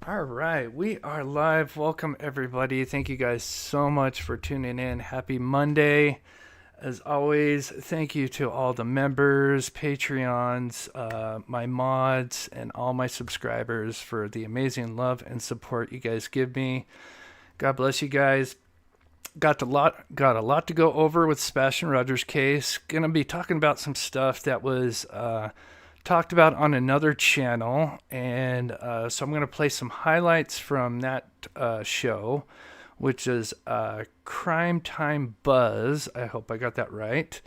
All right, we are live. Welcome, everybody. Thank you guys so much for tuning in. Happy Monday. As always, thank you to all the members, Patreons, my mods, and all my subscribers for the amazing love and support you guys give me. God bless you guys. Got a lot to go over with Sebastian Rogers' case. Gonna be talking about some stuff that was talked about on another channel, and so I'm going to play some highlights from that show, which is Crime Time Buzz. I hope I got that right.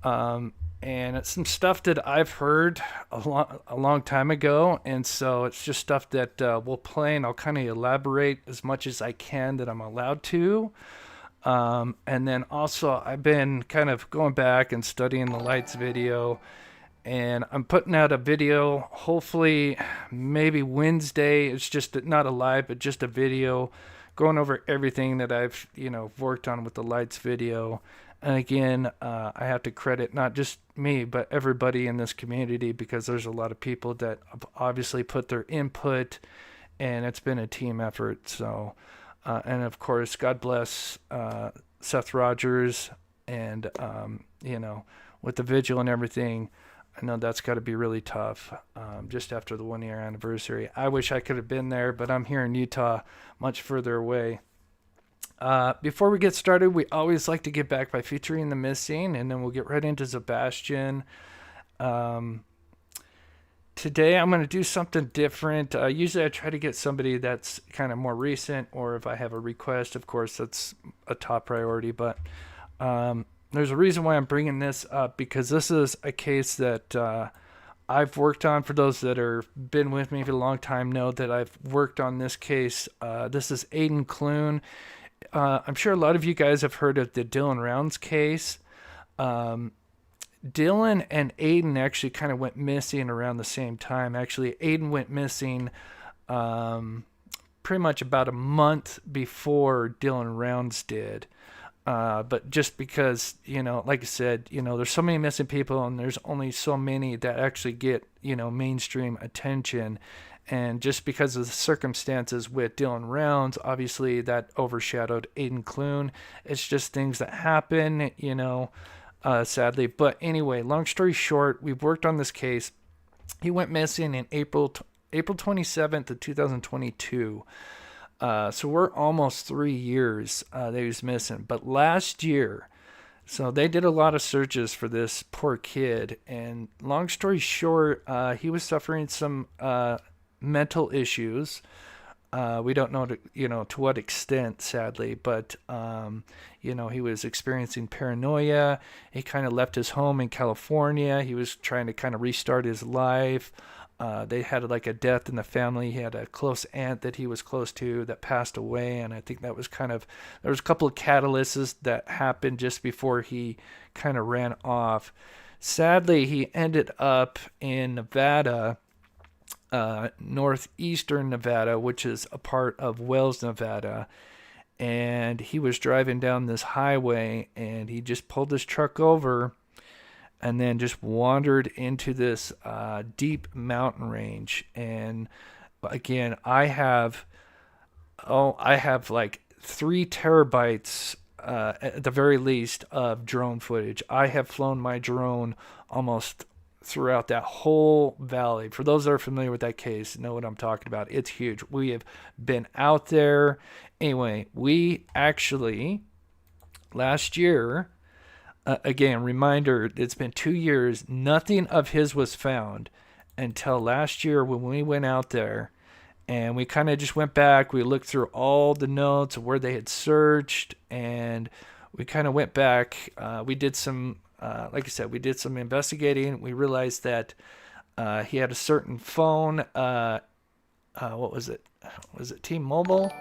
And it's some stuff that I've heard a long time ago, and so it's just stuff that we'll play, and I'll kind of elaborate as much as I can that I'm allowed to. And then also I've been kind of going back and studying the lights video, and I'm putting out a video, hopefully maybe Wednesday. It's just not a live, but just a video going over everything that I've, worked on with the lights video. And again, I have to credit not just me, but everybody in this community, because there's a lot of people that have obviously put their input, and it's been a team effort. So, and of course, God bless Seth Rogers, and, with the vigil and everything. I know that's got to be really tough, just after the 1 year anniversary. I wish I could have been there, but I'm here in Utah, much further away. Before we get started, we always like to get back by featuring the missing, and then we'll get right into Sebastian. Today I'm going to do something different. Usually I try to get somebody that's kind of more recent, or if I have a request, of course, that's a top priority, but there's a reason why I'm bringing this up, because this is a case that I've worked on. For those that have been with me for a long time know that I've worked on this case. This is Aiden Clune. I'm sure a lot of you guys have heard of the Dylan Rounds case. Dylan and Aiden actually kind of went missing around the same time. Actually, Aiden went missing pretty much about a month before Dylan Rounds did. But just because, like I said, there's so many missing people, and there's only so many that actually get, mainstream attention. And just because of the circumstances with Dylan Rounds, obviously that overshadowed Aiden Clune. It's just things that happen, sadly. But anyway, long story short, we've worked on this case. He went missing in April 27th of 2022. So we're almost 3 years that he was missing. But last year, so they did a lot of searches for this poor kid. And long story short, he was suffering some mental issues. We don't know, to what extent, sadly. But, he was experiencing paranoia. He kind of left his home in California. He was trying to kind of restart his life. they had like a death in the family. He had a close aunt that he was close to that passed away, and I think that was kind of, there was a couple of catalysts that happened just before he kind of ran off. Sadly, he ended up in Nevada, northeastern Nevada, which is a part of Wells, Nevada. And he was driving down this highway, and he just pulled his truck over and then just wandered into this deep mountain range. And again, I have like 3 terabytes at the very least of drone footage. I have flown my drone almost throughout that whole valley. For those that are familiar with that case, know what I'm talking about. It's huge. We have been out there. Anyway, we actually last year, again, reminder, it's been 2 years. Nothing of his was found until last year when we went out there, and we kind of just went back. We looked through all the notes of where they had searched, and we kind of went back. We did some, like I said, we did some investigating. We realized that he had a certain phone. What was it? Was it T-Mobile?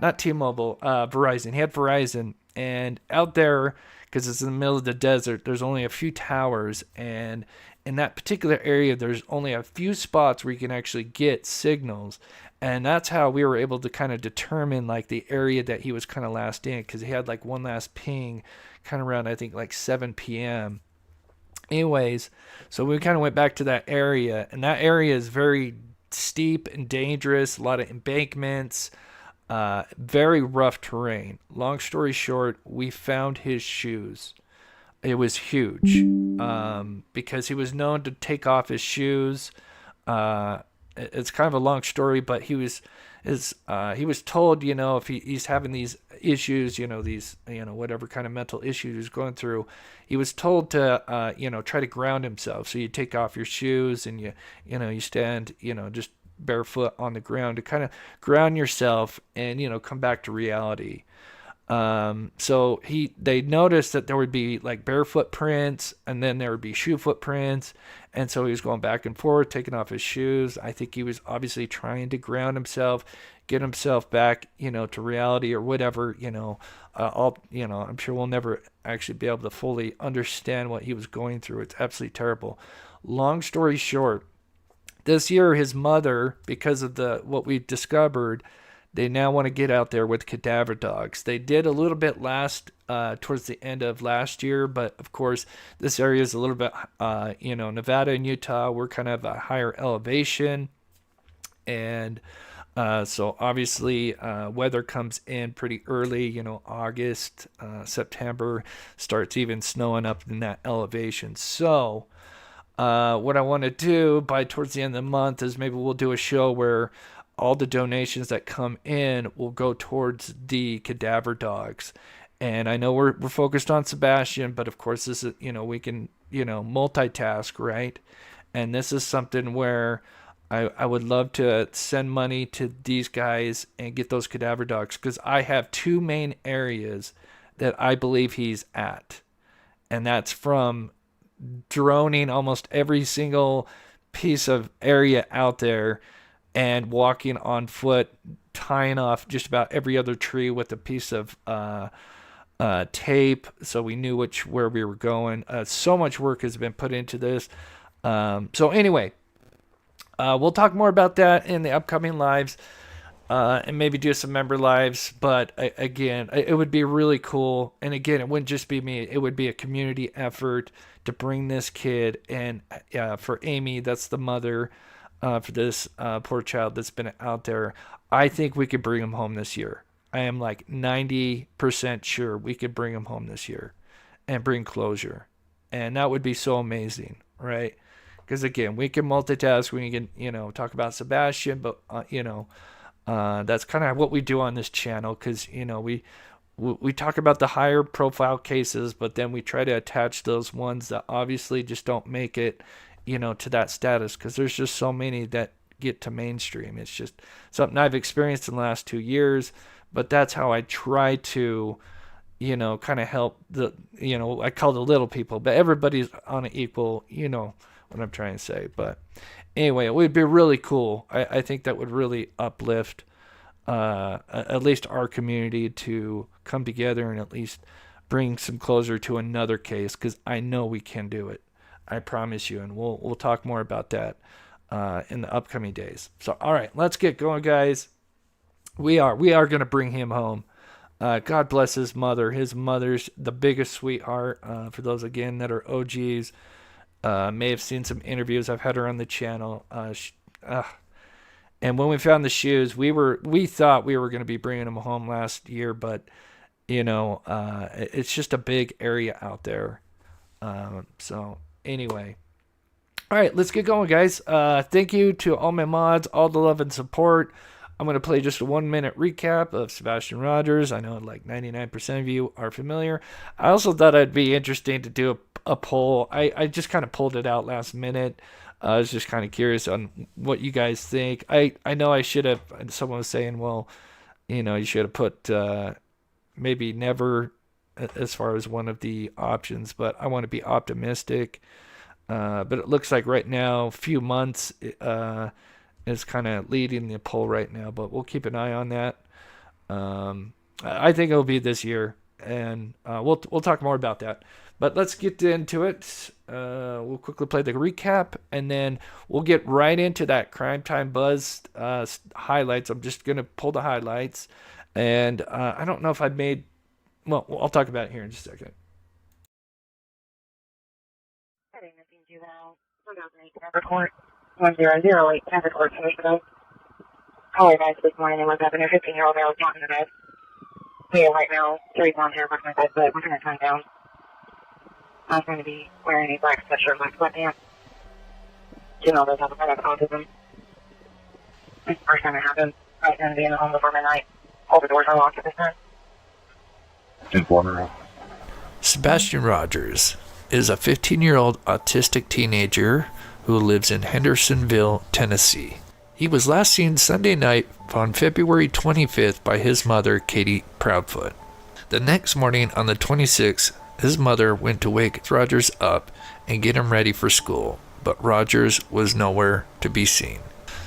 Not T-Mobile. Verizon. He had Verizon, and out there, because it's in the middle of the desert, there's only a few towers, and in that particular area, there's only a few spots where you can actually get signals. And that's how we were able to kind of determine like the area that he was kind of last in, because he had like one last ping kind of around, I think, like 7 p.m. Anyways, so we kind of went back to that area, and that area is very steep and dangerous, a lot of embankments, very rough terrain. Long story short, we found his shoes. It was huge, because he was known to take off his shoes. It's kind of a long story, but he was told, if he's having these issues, these, whatever kind of mental issues he's going through, he was told to, try to ground himself. So you take off your shoes and you stand, just barefoot on the ground to kind of ground yourself and, come back to reality. So they noticed that there would be like barefoot prints, and then there would be shoe footprints. And so he was going back and forth, taking off his shoes. I think he was obviously trying to ground himself, get himself back, to reality or whatever, I'm sure we'll never actually be able to fully understand what he was going through. It's absolutely terrible. Long story short, this year, his mother, because of what we discovered, they now want to get out there with cadaver dogs. They did a little bit towards the end of last year, but of course, this area is a little bit, Nevada and Utah, we're kind of a higher elevation. And so obviously, weather comes in pretty early, August, September, starts even snowing up in that elevation. So what I want to do by towards the end of the month is maybe we'll do a show where all the donations that come in will go towards the cadaver dogs. And I know we're focused on Sebastian, but of course this is, we can, multitask, right? And this is something where I would love to send money to these guys and get those cadaver dogs, because I have 2 main areas that I believe he's at. And that's from droning almost every single piece of area out there, and walking on foot, tying off just about every other tree with a piece of tape, so we knew where we were going. So much work has been put into this. So anyway, we'll talk more about that in the upcoming lives, and maybe do some member lives. But again, it would be really cool. And again, it wouldn't just be me. It would be a community effort to bring this kid. And for Amy, that's the mother, for this poor child that's been out there. I think we could bring him home this year. I am like 90% sure we could bring him home this year and bring closure. And that would be so amazing, right? Because again, we can multitask. We can, talk about Sebastian, but, that's kind of what we do on this channel. Because, we talk about the higher profile cases, but then we try to attach those ones that obviously just don't make it, to that status, because there's just so many that get to mainstream. It's just something I've experienced in the last 2 years, but that's how I try to, kind of help I call the little people, but everybody's on an equal, what I'm trying to say. But anyway, it would be really cool. I think that would really uplift at least our community to come together and at least bring some closure to another case, because I know we can do it. I promise you, and we'll talk more about that in the upcoming days. So, all right, let's get going, guys. We are going to bring him home. God bless his mother. His mother's the biggest sweetheart. For those again that are OGs, may have seen some interviews. I've had her on the channel. And when we found the shoes, we thought we were going to be bringing them home last year, but it's just a big area out there. So anyway, all right, let's get going, guys. Thank you to all my mods, all the love and support. I'm going to play just a 1 minute recap of Sebastian Rogers. I know like 99% of you are familiar. I also thought it'd be interesting to do a poll. I just kind of pulled it out last minute. I was just kind of curious on what you guys think. I know I should have, someone was saying, well, you should have put maybe never as far as one of the options, but I want to be optimistic. But it looks like right now, few months is kind of leading the poll right now, but we'll keep an eye on that. I think it'll be this year, and we'll talk more about that. But let's get into it. We'll quickly play the recap, and then we'll get right into that Crime Time Buzz highlights. I'm just going to pull the highlights. And I don't know if I've made... Well, I'll talk about it here in just a second. Court 1008 Traffic Court 2 weeks ago. Caller advised this morning they was having their 15-year-old girl talking to bed. We are right now 3 blonde hair back my bed, but we're going to turn down. I'm going to be wearing a black sweatshirt, black sweatpants. You know, those have a kind of autism. It's the first time it happened. I was going to be in the home before midnight. All the doors are locked at this time. Sebastian Rogers is a 15-year-old autistic teenager who lives in Hendersonville, Tennessee. He was last seen Sunday night on February 25th by his mother, Katie Proudfoot. The next morning on the 26th, his mother went to wake Rogers up and get him ready for school, but Rogers was nowhere to be seen.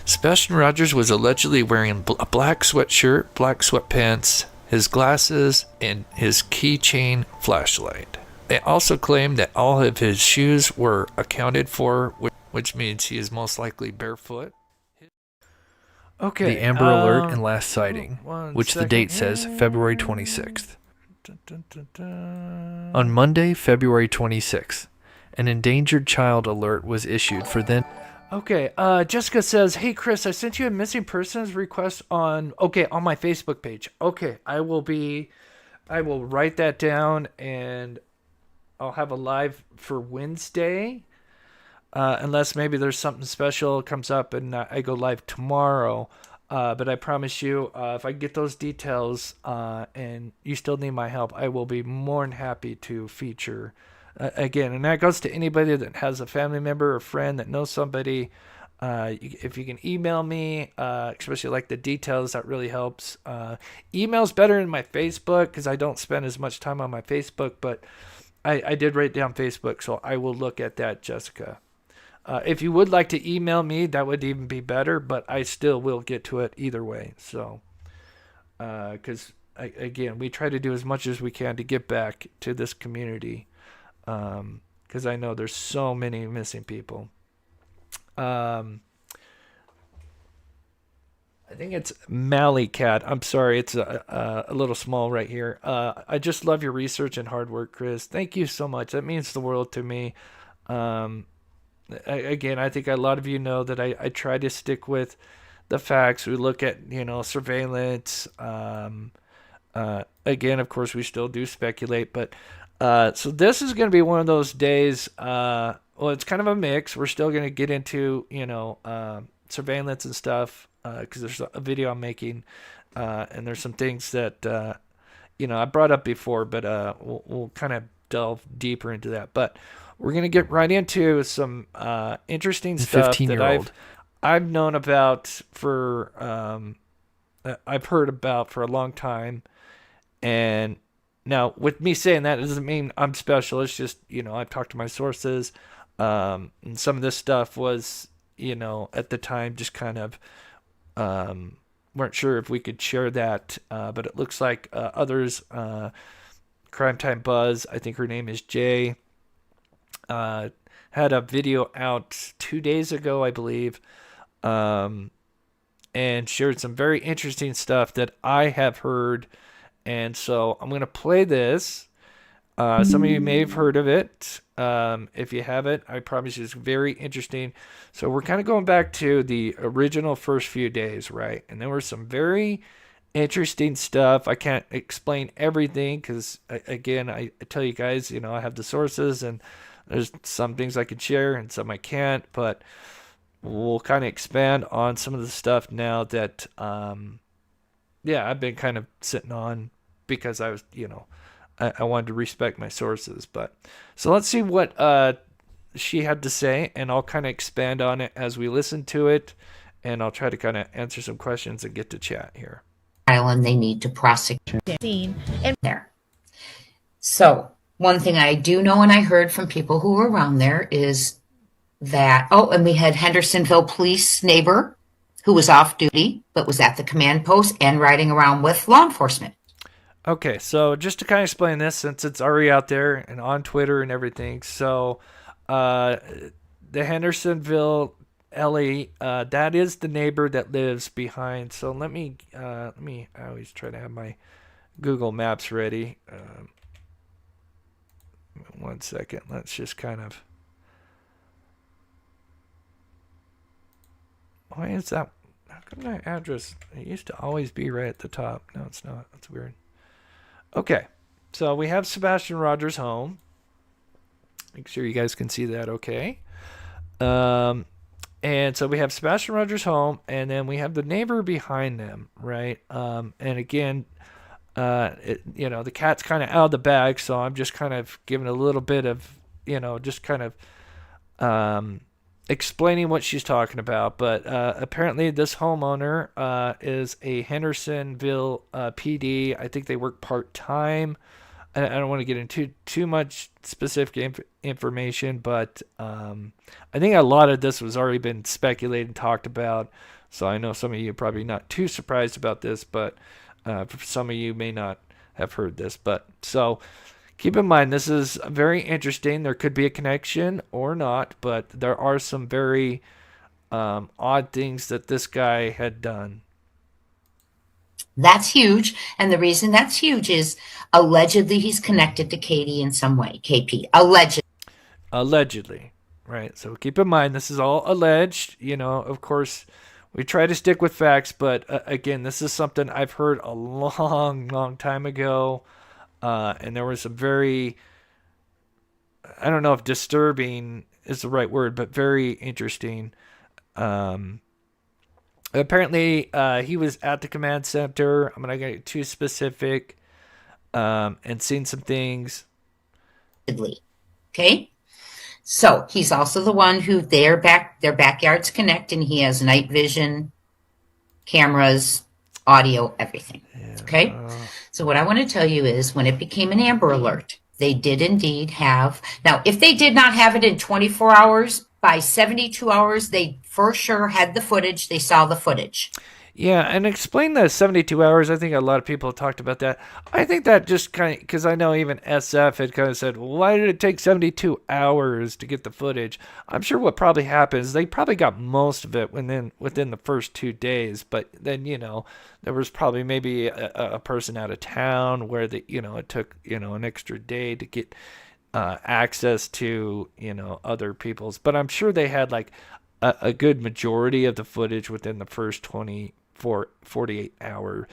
Sebastian Rogers was allegedly wearing a black sweatshirt, black sweatpants, his glasses, and his keychain flashlight. They also claimed that all of his shoes were accounted for, which means he is most likely barefoot. Okay. The Amber Alert and last sighting, which the date says February 26th. On Monday, February 26th, an endangered child alert was issued for then. Okay, Jessica says, "Hey Chris, I sent you a missing persons request on my Facebook page." Okay, I will write that down, and I'll have a live for Wednesday, unless maybe there's something special comes up and I go live tomorrow. But I promise you, if I get those details and you still need my help, I will be more than happy to feature again. And that goes to anybody that has a family member or friend that knows somebody. If you can email me, especially like the details, that really helps. Email's better in my Facebook because I don't spend as much time on my Facebook, but I did write down Facebook, so I will look at that, Jessica. If you would like to email me, that would even be better, but I still will get to it either way. So, because again, we try to do as much as we can to get back to this community, because I know there's so many missing people. I think it's Mally Cat. I'm sorry, it's a little small right here. I just love your research and hard work, Chris. Thank you so much. That means the world to me. Again, I think a lot of you know that I try to stick with the facts. We look at, surveillance. Again, of course, we still do speculate. But so this is going to be one of those days. Well, it's kind of a mix. We're still going to get into, surveillance and stuff because there's a video I'm making. And there's some things that, I brought up before, but we'll kind of delve deeper into that. But we're going to get right into some interesting stuff that I've known about I've heard about for a long time. And now with me saying that, it doesn't mean I'm special. It's just, I've talked to my sources. And some of this stuff was, at the time just kind of weren't sure if we could share that, but it looks like others, Crime Time Buzz, I think her name is Jay, had a video out 2 days ago, I believe, and shared some very interesting stuff that I have heard. And so I'm going to play this. Some of you may have heard of it. If you haven't, I promise you it's very interesting. So we're kind of going back to the original first few days, right? And there were some very interesting stuff. I can't explain everything because, again, I tell you guys, I have the sources and there's some things I can share and some I can't. But we'll kind of expand on some of the stuff now that, I've been kind of sitting on because I was, I wanted to respect my sources. But so let's see what she had to say, and I'll kind of expand on it as we listen to it, and I'll try to kind of answer some questions and get to chat here. Island, they need to prosecute scene in there. So one thing I do know, and I heard from people who were around there, is that and we had Hendersonville police neighbor who was off duty but was at the command post and riding around with law enforcement. Okay, so just to kind of explain this, since it's already out there and on Twitter and everything, so the Hendersonville Ellie, that is the neighbor that lives behind. So let me. I always try to have my Google Maps ready. 1 second. Let's just kind of. Why is that? How come that address? It used to always be right at the top. No, it's not. That's weird. Okay, so we have Sebastian Rogers' home. Make sure you guys can see that. Okay. And so we have Sebastian Rogers' home, and then we have the neighbor behind them, right? And again, the cat's kind of out of the bag, so I'm just kind of giving a little bit of, just kind of explaining what she's talking about. But apparently this homeowner is a Hendersonville PD. I think they work part-time. I don't want to get into too much specific information, but I think a lot of this was already been speculated and talked about. So I know some of you are probably not too surprised about this, but for some of you may not have heard this. But so keep in mind, this is very interesting. There could be a connection or not, but there are some very odd things that this guy had done. That's huge. And the reason that's huge is allegedly he's connected to Katie in some way. KP. Allegedly. Right. So keep in mind, this is all alleged. Of course, we try to stick with facts. But again, this is something I've heard a long, long time ago. And there was some very, I don't know if disturbing is the right word, but very interesting. Apparently, he was at the command center. I'm not going to get too specific, and seen some things. Okay? So he's also the one who their backyards connect, and he has night vision, cameras, audio, everything. Yeah. Okay? So what I want to tell you is when it became an Amber Alert, they did indeed have... Now, if they did not have it in 24 hours... By 72 hours, they for sure had the footage. They saw the footage. Yeah, and explain the 72 hours. I think a lot of people have talked about that. I think that just kind of, because I know even SF had kind of said, well, why did it take 72 hours to get the footage? I'm sure what probably happens, they probably got most of it within the first 2 days. But then, there was probably maybe a person out of town where it took, an extra day to get access to other people's, but I'm sure they had like a good majority of the footage within the first 48 hour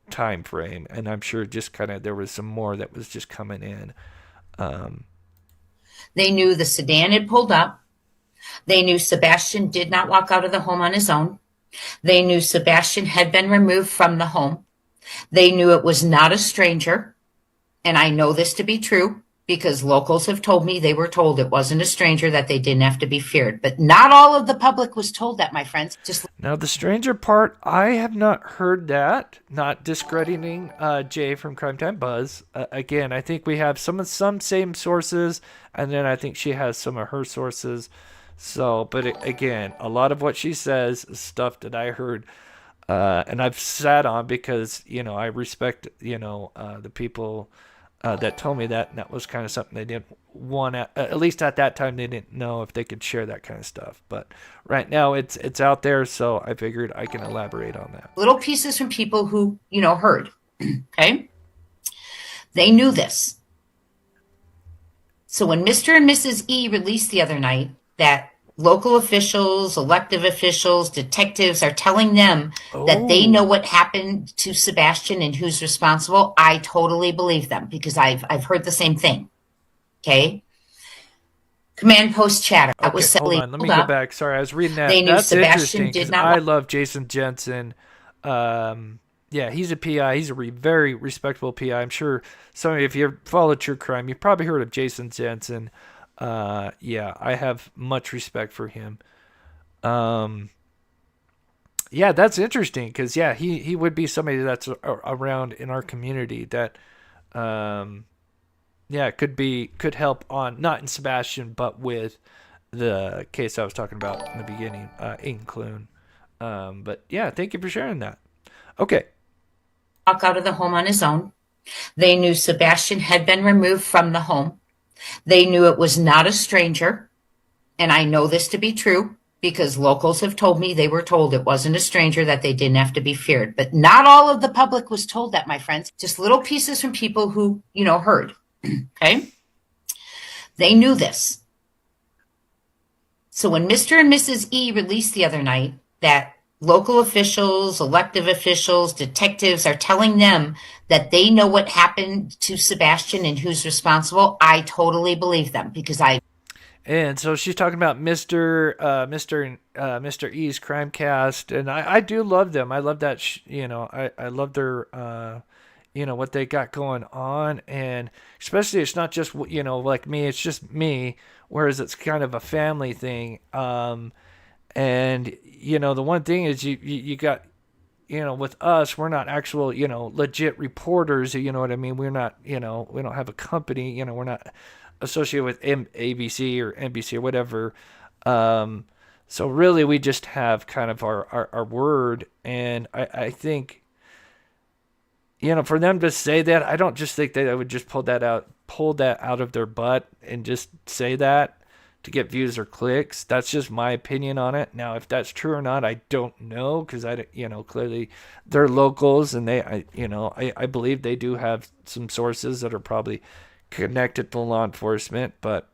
time frame, and I'm sure just kind of there was some more that was just coming in. They knew the sedan had pulled up. They knew Sebastian did not walk out of the home on his own. They knew Sebastian had been removed from the home. They knew it was not a stranger, and I know this to be true because locals have told me they were told it wasn't a stranger, that they didn't have to be feared. But not all of the public was told that, my friends. Now, the stranger part, I have not heard that. Not discrediting Jay from Crime Time Buzz. Again, I think we have some same sources, and then I think she has some of her sources. So, but again, a lot of what she says is stuff that I heard, and I've sat on because, I respect, the people that told me that, and that was kind of something they didn't want at least at that time. They didn't know if they could share that kind of stuff, but right now it's out there, so I figured I can elaborate on that. Little pieces from people who heard. Okay, they knew this. So when Mr. and Mrs. E released the other night that local officials, elected officials, detectives are telling them that they know what happened to Sebastian and who's responsible, I totally believe them, because I've heard the same thing. Okay. Command post chatter. That was hold on. Let me go back. Sorry, I was reading that. They knew That's Sebastian interesting did not. I love Jason Jensen. Yeah, he's a PI. He's a very respectable PI. I'm sure some of you, if you follow true crime, you've probably heard of Jason Jensen. Yeah, I have much respect for him. Yeah, that's interesting because he would be somebody that's around in our community that, could help on, not in Sebastian, but with the case I was talking about in the beginning, Aiden Clune. But yeah, thank you for sharing that. Okay. Walk out of the home on his own. They knew Sebastian had been removed from the home. They knew it was not a stranger. And I know this to be true because locals have told me they were told it wasn't a stranger, that they didn't have to be feared. But not all of the public was told that, my friends. Just little pieces from people who, heard. Okay. They knew this. So when Mr. and Mrs. E released the other night that local officials, elected officials, detectives are telling them that they know what happened to Sebastian and who's responsible, I totally believe them because And so she's talking about Mr. E's Crime Cast, and I do love them. I love that. I love their what they got going on, and especially it's not just like me. It's just me, whereas it's kind of a family thing. And the one thing is you got, with us, we're not actual, legit reporters. You know what I mean? We're not, we don't have a company. We're not associated with ABC or NBC or whatever. So really, we just have kind of our word, and I think, for them to say that, I don't just think that I would just pull that out of their butt and just say that to get views or clicks. That's just my opinion on it. Now, if that's true or not, I don't know, because clearly they're locals, and I believe they do have some sources that are probably connected to law enforcement, but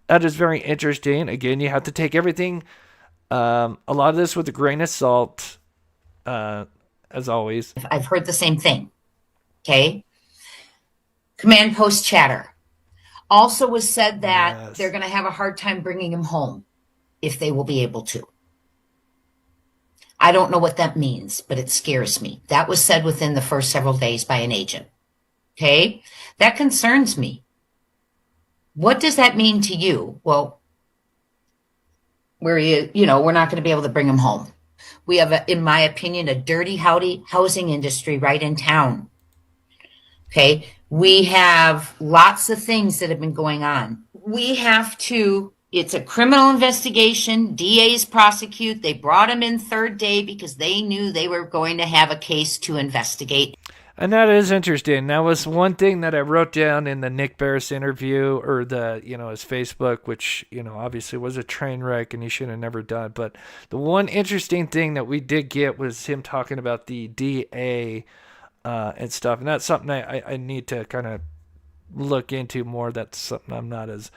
that is very interesting. Again, you have to take everything, a lot of this with a grain of salt, as always. I've heard the same thing. Okay. Command post chatter. Also was said that they're going to have a hard time bringing him home, if they will be able to. I don't know what that means, but it scares me. That was said within the first several days by an agent. Okay. That concerns me. What does that mean to you? Well, we're not going to be able to bring him home. We have, in my opinion, a dirty housing industry right in town. Okay. We have lots of things that have been going on. It's a criminal investigation. DAs prosecute. They brought him in third day because they knew they were going to have a case to investigate. And that is interesting. That was one thing that I wrote down in the Nick Barris interview, or his Facebook, which, obviously was a train wreck and he should have never done. But the one interesting thing that we did get was him talking about the DA and stuff. And that's something I need to kind of look into more. That's something I'm not as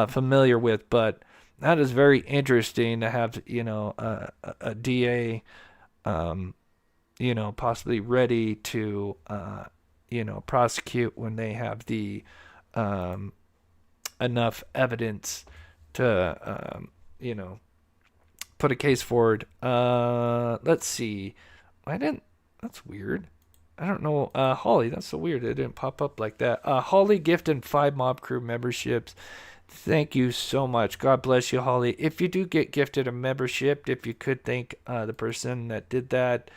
familiar with. But that is very interesting to have, a DA, possibly ready to, prosecute when they have the enough evidence to, put a case forward. Let's see. That's weird. I don't know. Holly, that's so weird. It didn't pop up like that. Holly gifted 5 Mob Crew memberships. Thank you so much. God bless you, Holly. If you do get gifted a membership, if you could thank the person that did that.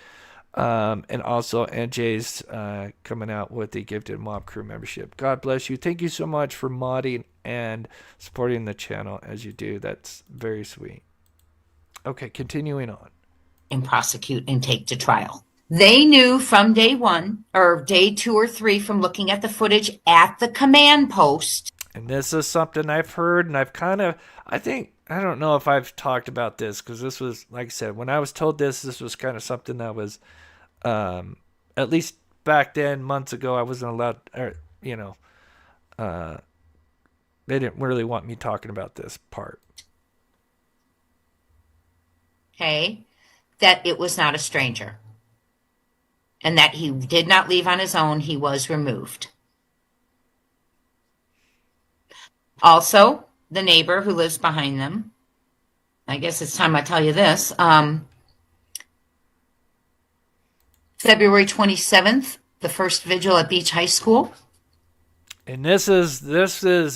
And also NJ's coming out with the gifted Mob Crew membership. God bless you. Thank you so much for modding and supporting the channel as you do. That's very sweet. Okay, continuing on. And prosecute and take to trial. They knew from day 1 or day 2 or 3 from looking at the footage at the command post. And this is something I've heard, and I've I don't know if I've talked about this, because this was, like I said, when I was told this was kind of something that was, at least back then, months ago, I wasn't allowed, or, they didn't really want me talking about this part. Okay, that it was not a stranger. And that he did not leave on his own, he was removed. Also, the neighbor who lives behind them, I guess it's time I tell you this, February 27th, the first vigil at Beach High School. And this is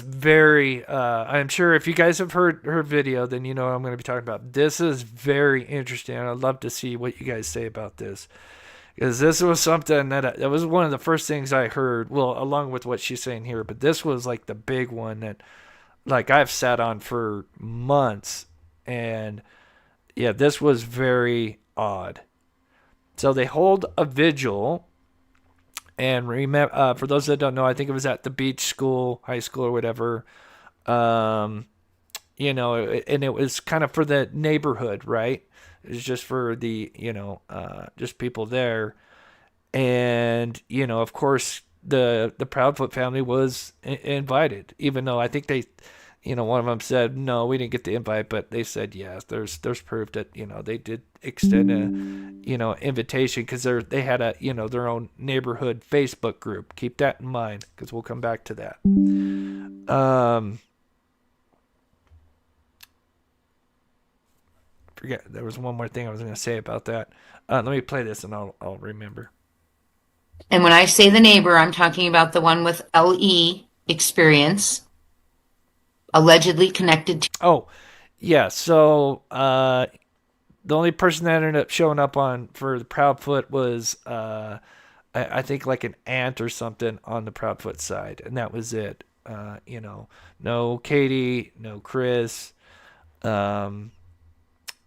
very, I'm sure if you guys have heard her video, then you know what I'm going to be talking about. This is very interesting. I'd love to see what you guys say about this. Because this was something that was one of the first things I heard, well, along with what she's saying here, but this was like the big one that, like, I've sat on for months. And yeah, this was very odd. So they hold a vigil, and remember, for those that don't know, I think it was at the beach school, high school, or whatever. And it was kind of for the neighborhood, right? It was just for the, just people there. And, of course, the Proudfoot family was invited, even though I think they, one of them said, no, we didn't get the invite, but they said, yes, there's proof that, they did extend a, invitation, because they had a, their own neighborhood Facebook group. Keep that in mind, because we'll come back to that. Forget, there was one more thing I was going to say about that. Let me play this and I'll remember. And when I say the neighbor, I'm talking about the one with LE experience, allegedly connected to. Oh, yeah. So the only person that ended up showing up for the Proudfoot was, I think, like an aunt or something on the Proudfoot side, and that was it. No Katie, no Chris.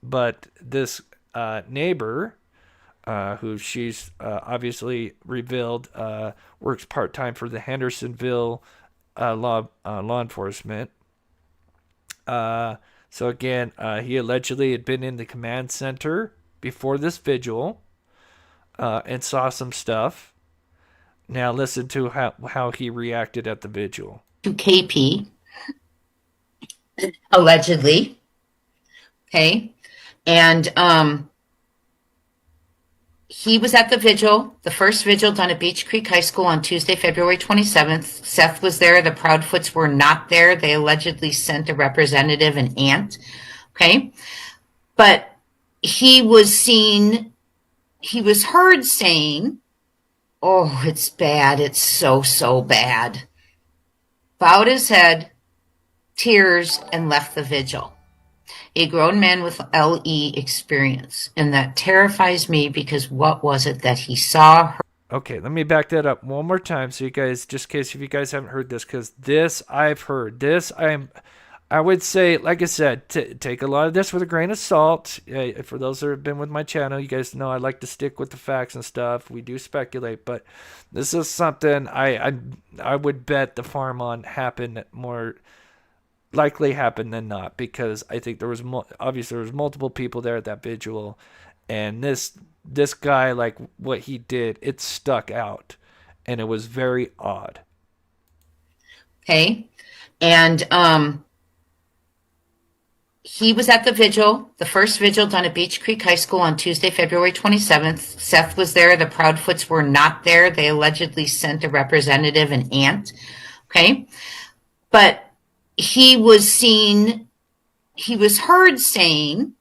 But this neighbor, who she's obviously revealed works part-time for the Hendersonville law enforcement. So again, he allegedly had been in the command center before this vigil and saw some stuff. Now listen to how he reacted at the vigil. To KP, allegedly. Okay. And he was at the vigil, the first vigil done at Beach Creek High School on Tuesday, February 27th. Seth was there. The Proudfoots were not there. They allegedly sent a representative, an aunt. Okay. But he was heard saying, oh, it's bad. It's so, so bad. Bowed his head, tears, and left the vigil. A grown man with LE experience. And that terrifies me, because what was it that he saw? Okay, let me back that up one more time, so you guys, just in case if you guys haven't heard this, because this I've heard. This I would say, like I said, take a lot of this with a grain of salt. For those that have been with my channel, you guys know I like to stick with the facts and stuff. We do speculate, but this is something I would bet the farm on happened more likely happened than not, because I think there was obviously there was multiple people there at that vigil, and this guy, like what he did, it stuck out, and it was very odd. Okay, and he was at the vigil, the first vigil done at Beach Creek High School on Tuesday, February 27th. Seth was there. The Proudfoots were not there. They allegedly sent a representative, an aunt. Okay, but he was heard saying,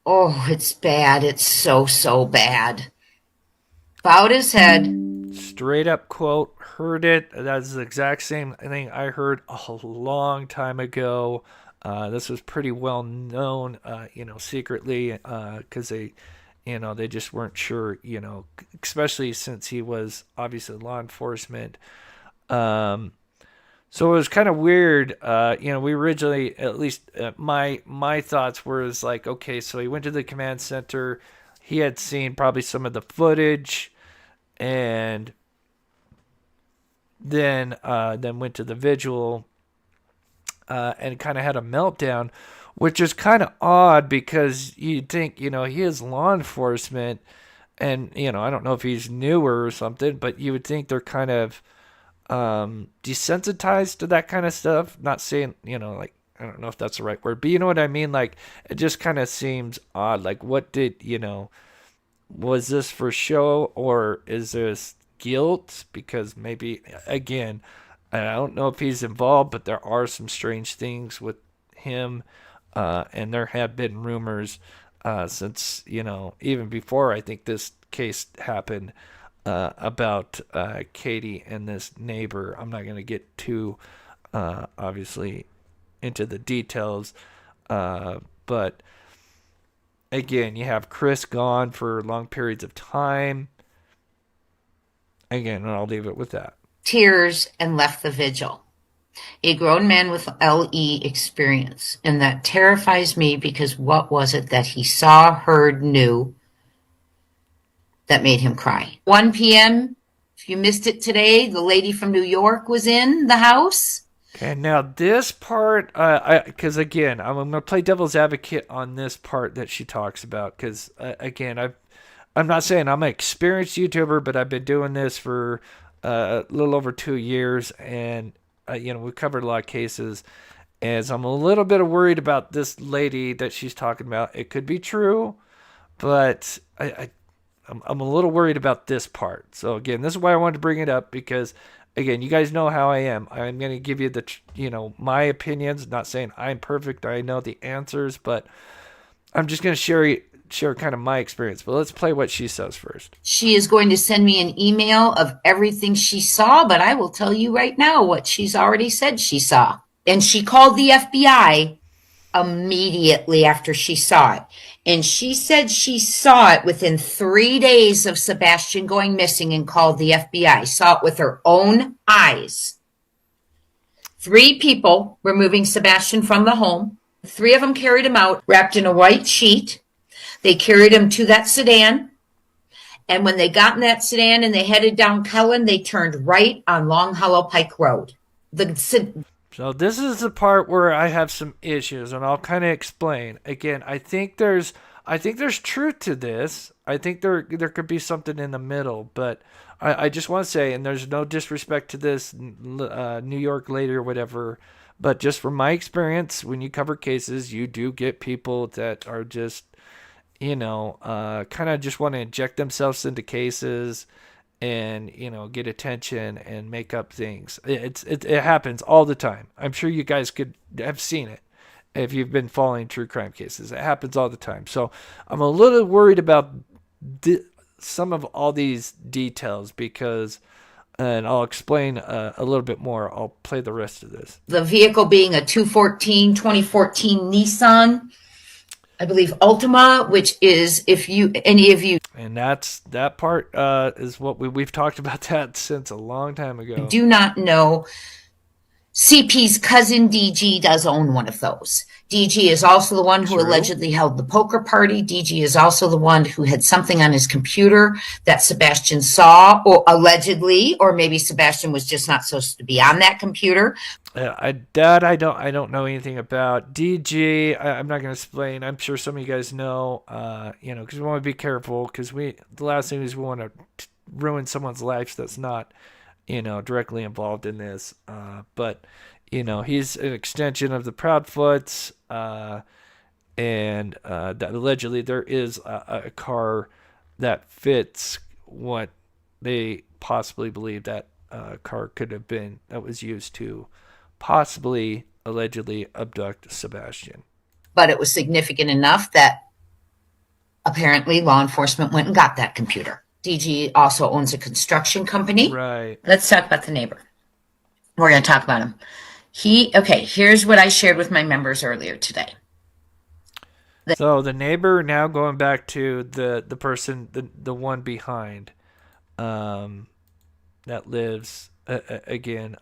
oh, it's bad. It's so, so bad. Bowed his head. Straight up quote, heard it. That's the exact same thing I heard a long time ago. This was pretty well known, secretly, because they just weren't sure, especially since he was obviously law enforcement. So it was kind of weird. We originally, at least my thoughts were is like, okay, so he went to the command center. He had seen probably some of the footage, and then went to the vigil, and kind of had a meltdown, which is kind of odd because you'd think, he is law enforcement, and I don't know if he's newer or something, but you would think they're kind of desensitized to that kind of stuff. Not saying, like, I don't know if that's the right word, but you know what I mean? Like, it just kind of seems odd. Like, what did, was this for show, or is this guilt? Because maybe, again, I don't know if he's involved, but there are some strange things with him. And there have been rumors since, even before I think this case happened, about Katie and this neighbor. I'm not going to get too, obviously, into the details. But again, you have Chris gone for long periods of time. Again, and I'll leave it with that. Tears and left the vigil. A grown man with LE experience. And that terrifies me because what was it that he saw, heard, knew that made him cry? 1 p.m., if you missed it today, the lady from New York was in the house. Okay, now this part, because again, I'm going to play devil's advocate on this part that she talks about, because again, I'm not saying I'm an experienced YouTuber, but I've been doing this for a little over 2 years, and we've covered a lot of cases, as I'm a little bit worried about this lady that she's talking about. It could be true, but I'm a little worried about this part. So again, this is why I wanted to bring it up, because again, you guys know how I am. I'm going to give you my opinions, not saying I'm perfect. I know the answers, but I'm just going to share kind of my experience. But let's play what she says first. She is going to send me an email of everything she saw, but I will tell you right now what she's already said she saw. And she called the FBI immediately after she saw it. And she said she saw it within 3 days of Sebastian going missing and called the FBI. Saw it with her own eyes. 3 people were moving Sebastian from the home. 3 of them carried him out, wrapped in a white sheet. They carried him to that sedan. And when they got in that sedan and they headed down Kellen, they turned right on Long Hollow Pike Road. So this is the part where I have some issues, and I'll kind of explain. Again, I think there's truth to this. I think there could be something in the middle, but I just want to say, and there's no disrespect to this New York lady or whatever, but just from my experience, when you cover cases, you do get people that are just, kind of just want to inject themselves into cases and get attention and make up things. It happens all the time. I'm sure you guys could have seen it if you've been following true crime cases. It happens all the time. So I'm a little worried about some of all these details, because, and I'll explain a little bit more. I'll play the rest of this. The vehicle being a 2014 Nissan, I believe, Altima, which is, any of you, and that part is what we've talked about that since a long time ago. Do not know, CP's cousin DG does own one of those. DG is also the one who allegedly held the poker party. DG is also the one who had something on his computer that Sebastian saw, or allegedly, or maybe Sebastian was just not supposed to be on that computer. I don't know anything about DG. I'm not going to explain. I'm sure some of you guys know, because we want to be careful, because the last thing is we want to ruin someone's life that's not, directly involved in this. But, he's an extension of the Proudfoots, and that allegedly there is a car that fits what they possibly believe that car could have been, that was used to possibly, allegedly abduct Sebastian. But it was significant enough that apparently law enforcement went and got that computer. DG also owns a construction company. Right. Let's talk about the neighbor. We're going to talk about him. Here's what I shared with my members earlier today. So the neighbor, now going back to the person, the one behind, that lives again.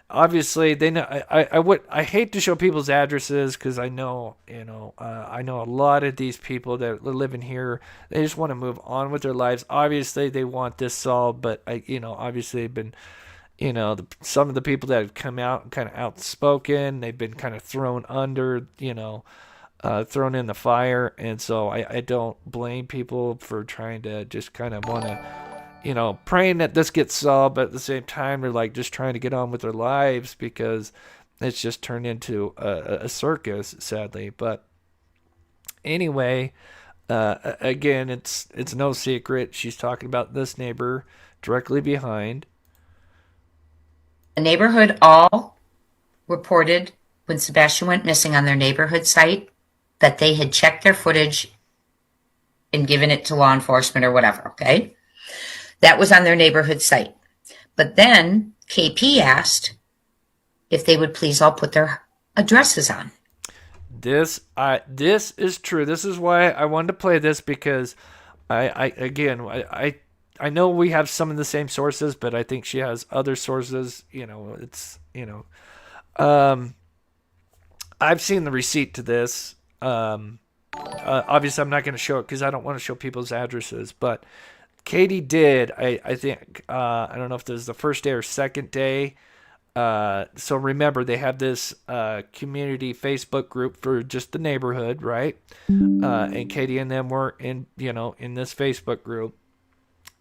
Obviously they know. I hate to show people's addresses because I know I know a lot of these people that are living here. They just want to move on with their lives. Obviously they want this solved, but obviously they've been. Some of the people that have come out kind of outspoken, they've been kind of thrown under, thrown in the fire. And so I don't blame people for trying to just kind of want to, praying that this gets solved. But at the same time, they're like just trying to get on with their lives because it's just turned into a circus, sadly. But anyway, again, it's no secret. She's talking about this neighbor directly behind. The neighborhood all reported when Sebastian went missing on their neighborhood site that they had checked their footage and given it to law enforcement or whatever, okay? That was on their neighborhood site. But then KP asked if they would please all put their addresses on. This is true. This is why I wanted to play this, because I know we have some of the same sources, but I think she has other sources. I've seen the receipt to this. Obviously, I'm not going to show it because I don't want to show people's addresses. But Katie did. I think I don't know if this is the first day or second day. So remember, they have this community Facebook group for just the neighborhood, right? And Katie and them were in this Facebook group.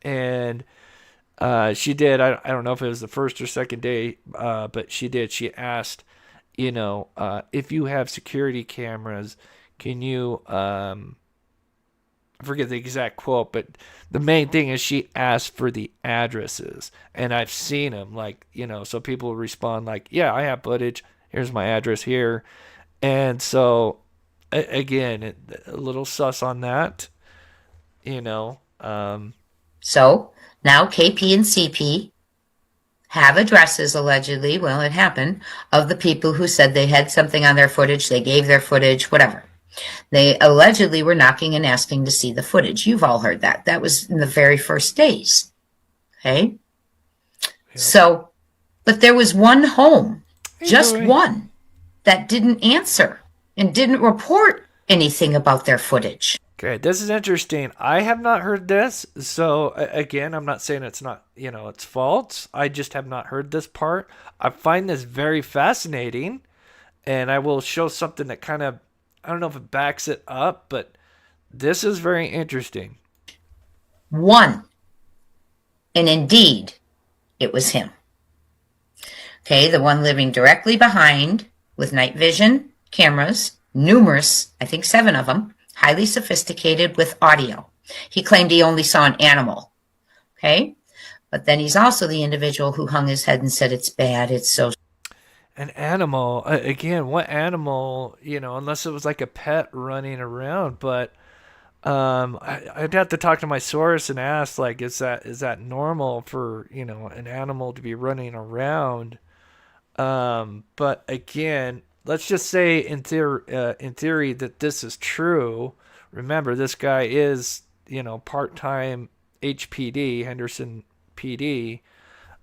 And she did. I don't know if it was the first or second day, but she did. She asked, if you have security cameras, can you? I forget the exact quote, but the main thing is she asked for the addresses, and I've seen them. So people respond like, "Yeah, I have footage. Here's my address here," and so again, a little sus on that, So now KP and CP have addresses, allegedly, well, it happened, of the people who said they had something on their footage, they gave their footage, whatever. They allegedly were knocking and asking to see the footage. You've all heard that. That was in the very first days. Okay? Yep. So, but there was one home, one, that didn't answer and didn't report anything about their footage. Okay, this is interesting. I have not heard this. So again, I'm not saying it's not, it's false. I just have not heard this part. I find this very fascinating, and I will show something that kind of, I don't know if it backs it up, but this is very interesting. One. And indeed, it was him. Okay, the one living directly behind with night vision cameras, numerous, I think 7 of them, highly sophisticated with audio. He claimed he only saw an animal. Okay? But then he's also the individual who hung his head and said, it's bad, it's so... An animal, again, what animal, unless it was like a pet running around, but I'd have to talk to my source and ask, like, is that normal for, an animal to be running around? But again, let's just say in theory that this is true. Remember, this guy is, part-time HPD, Henderson PD.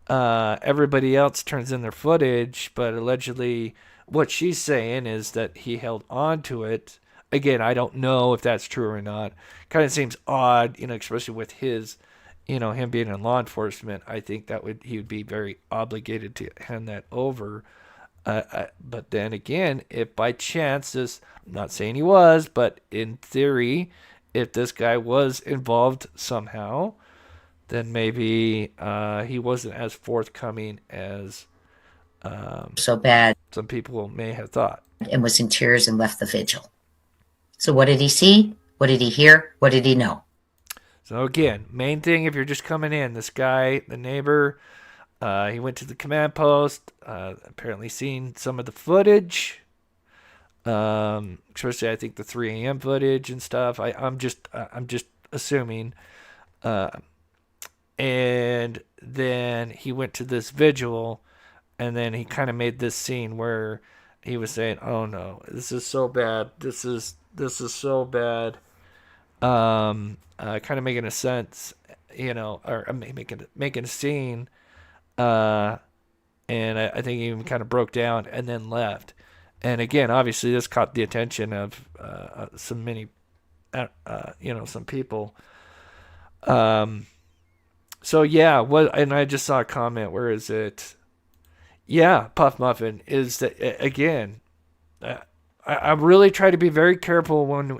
Everybody else turns in their footage, but allegedly what she's saying is that he held on to it. Again, I don't know if that's true or not. Kind of seems odd, especially with his, him being in law enforcement. I think he would be very obligated to hand that over. But then again, if by chance I'm not saying he was, but in theory, if this guy was involved somehow, then maybe he wasn't as forthcoming as so bad some people may have thought. And was in tears and left the vigil. So what did he see? What did he hear? What did he know? So again, main thing, if you're just coming in, this guy, the neighbor, he went to the command post, apparently seen some of the footage, especially I think the 3 a.m. footage and stuff. I'm just assuming. And then he went to this vigil, and then he kind of made this scene where he was saying, "Oh no, this is so bad. This is so bad." Kind of making a sense, or making a scene. And I think he even kind of broke down and then left. And again, obviously, this caught the attention of some people. So yeah, and I just saw a comment. Where is it? Yeah, Puff Muffin is that again. I really try to be very careful when,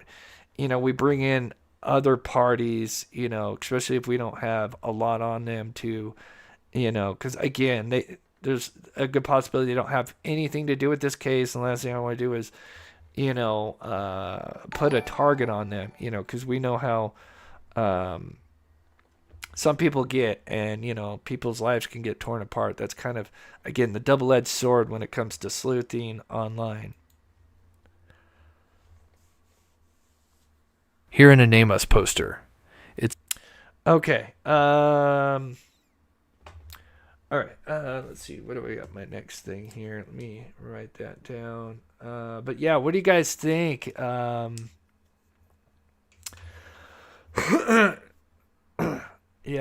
we bring in other parties, especially if we don't have a lot on them to, because again, there's a good possibility they don't have anything to do with this case. And the last thing I want to do is, put a target on them, because we know how some people get, and, people's lives can get torn apart. That's kind of, again, the double-edged sword when it comes to sleuthing online. Here in a Name Us poster. It's okay. All right. Let's see. What do we got? My next thing here. Let me write that down. But yeah, what do you guys think? Yeah,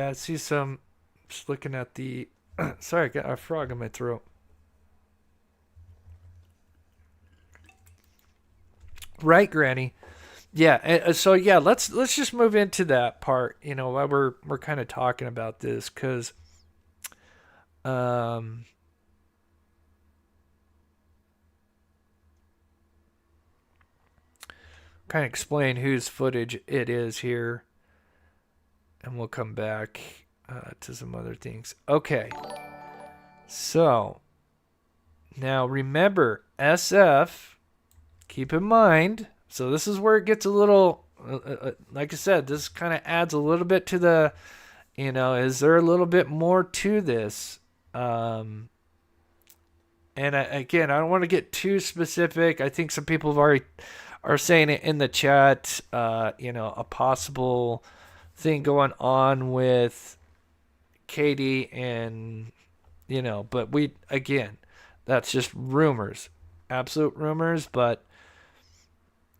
I see some. Just looking at the. Sorry, I got a frog in my throat. Right, Granny. Yeah. So yeah, let's just move into that part. While we're kind of talking about this, because kind of explain whose footage it is here, and we'll come back to some other things. Okay. So now remember, SF. Keep in mind. So this is where it gets a little, like I said, this kind of adds a little bit to the, is there a little bit more to this? And again, I don't want to get too specific. I think some people have already are saying it in the chat, a possible thing going on with Katie and, but that's just rumors, absolute rumors, but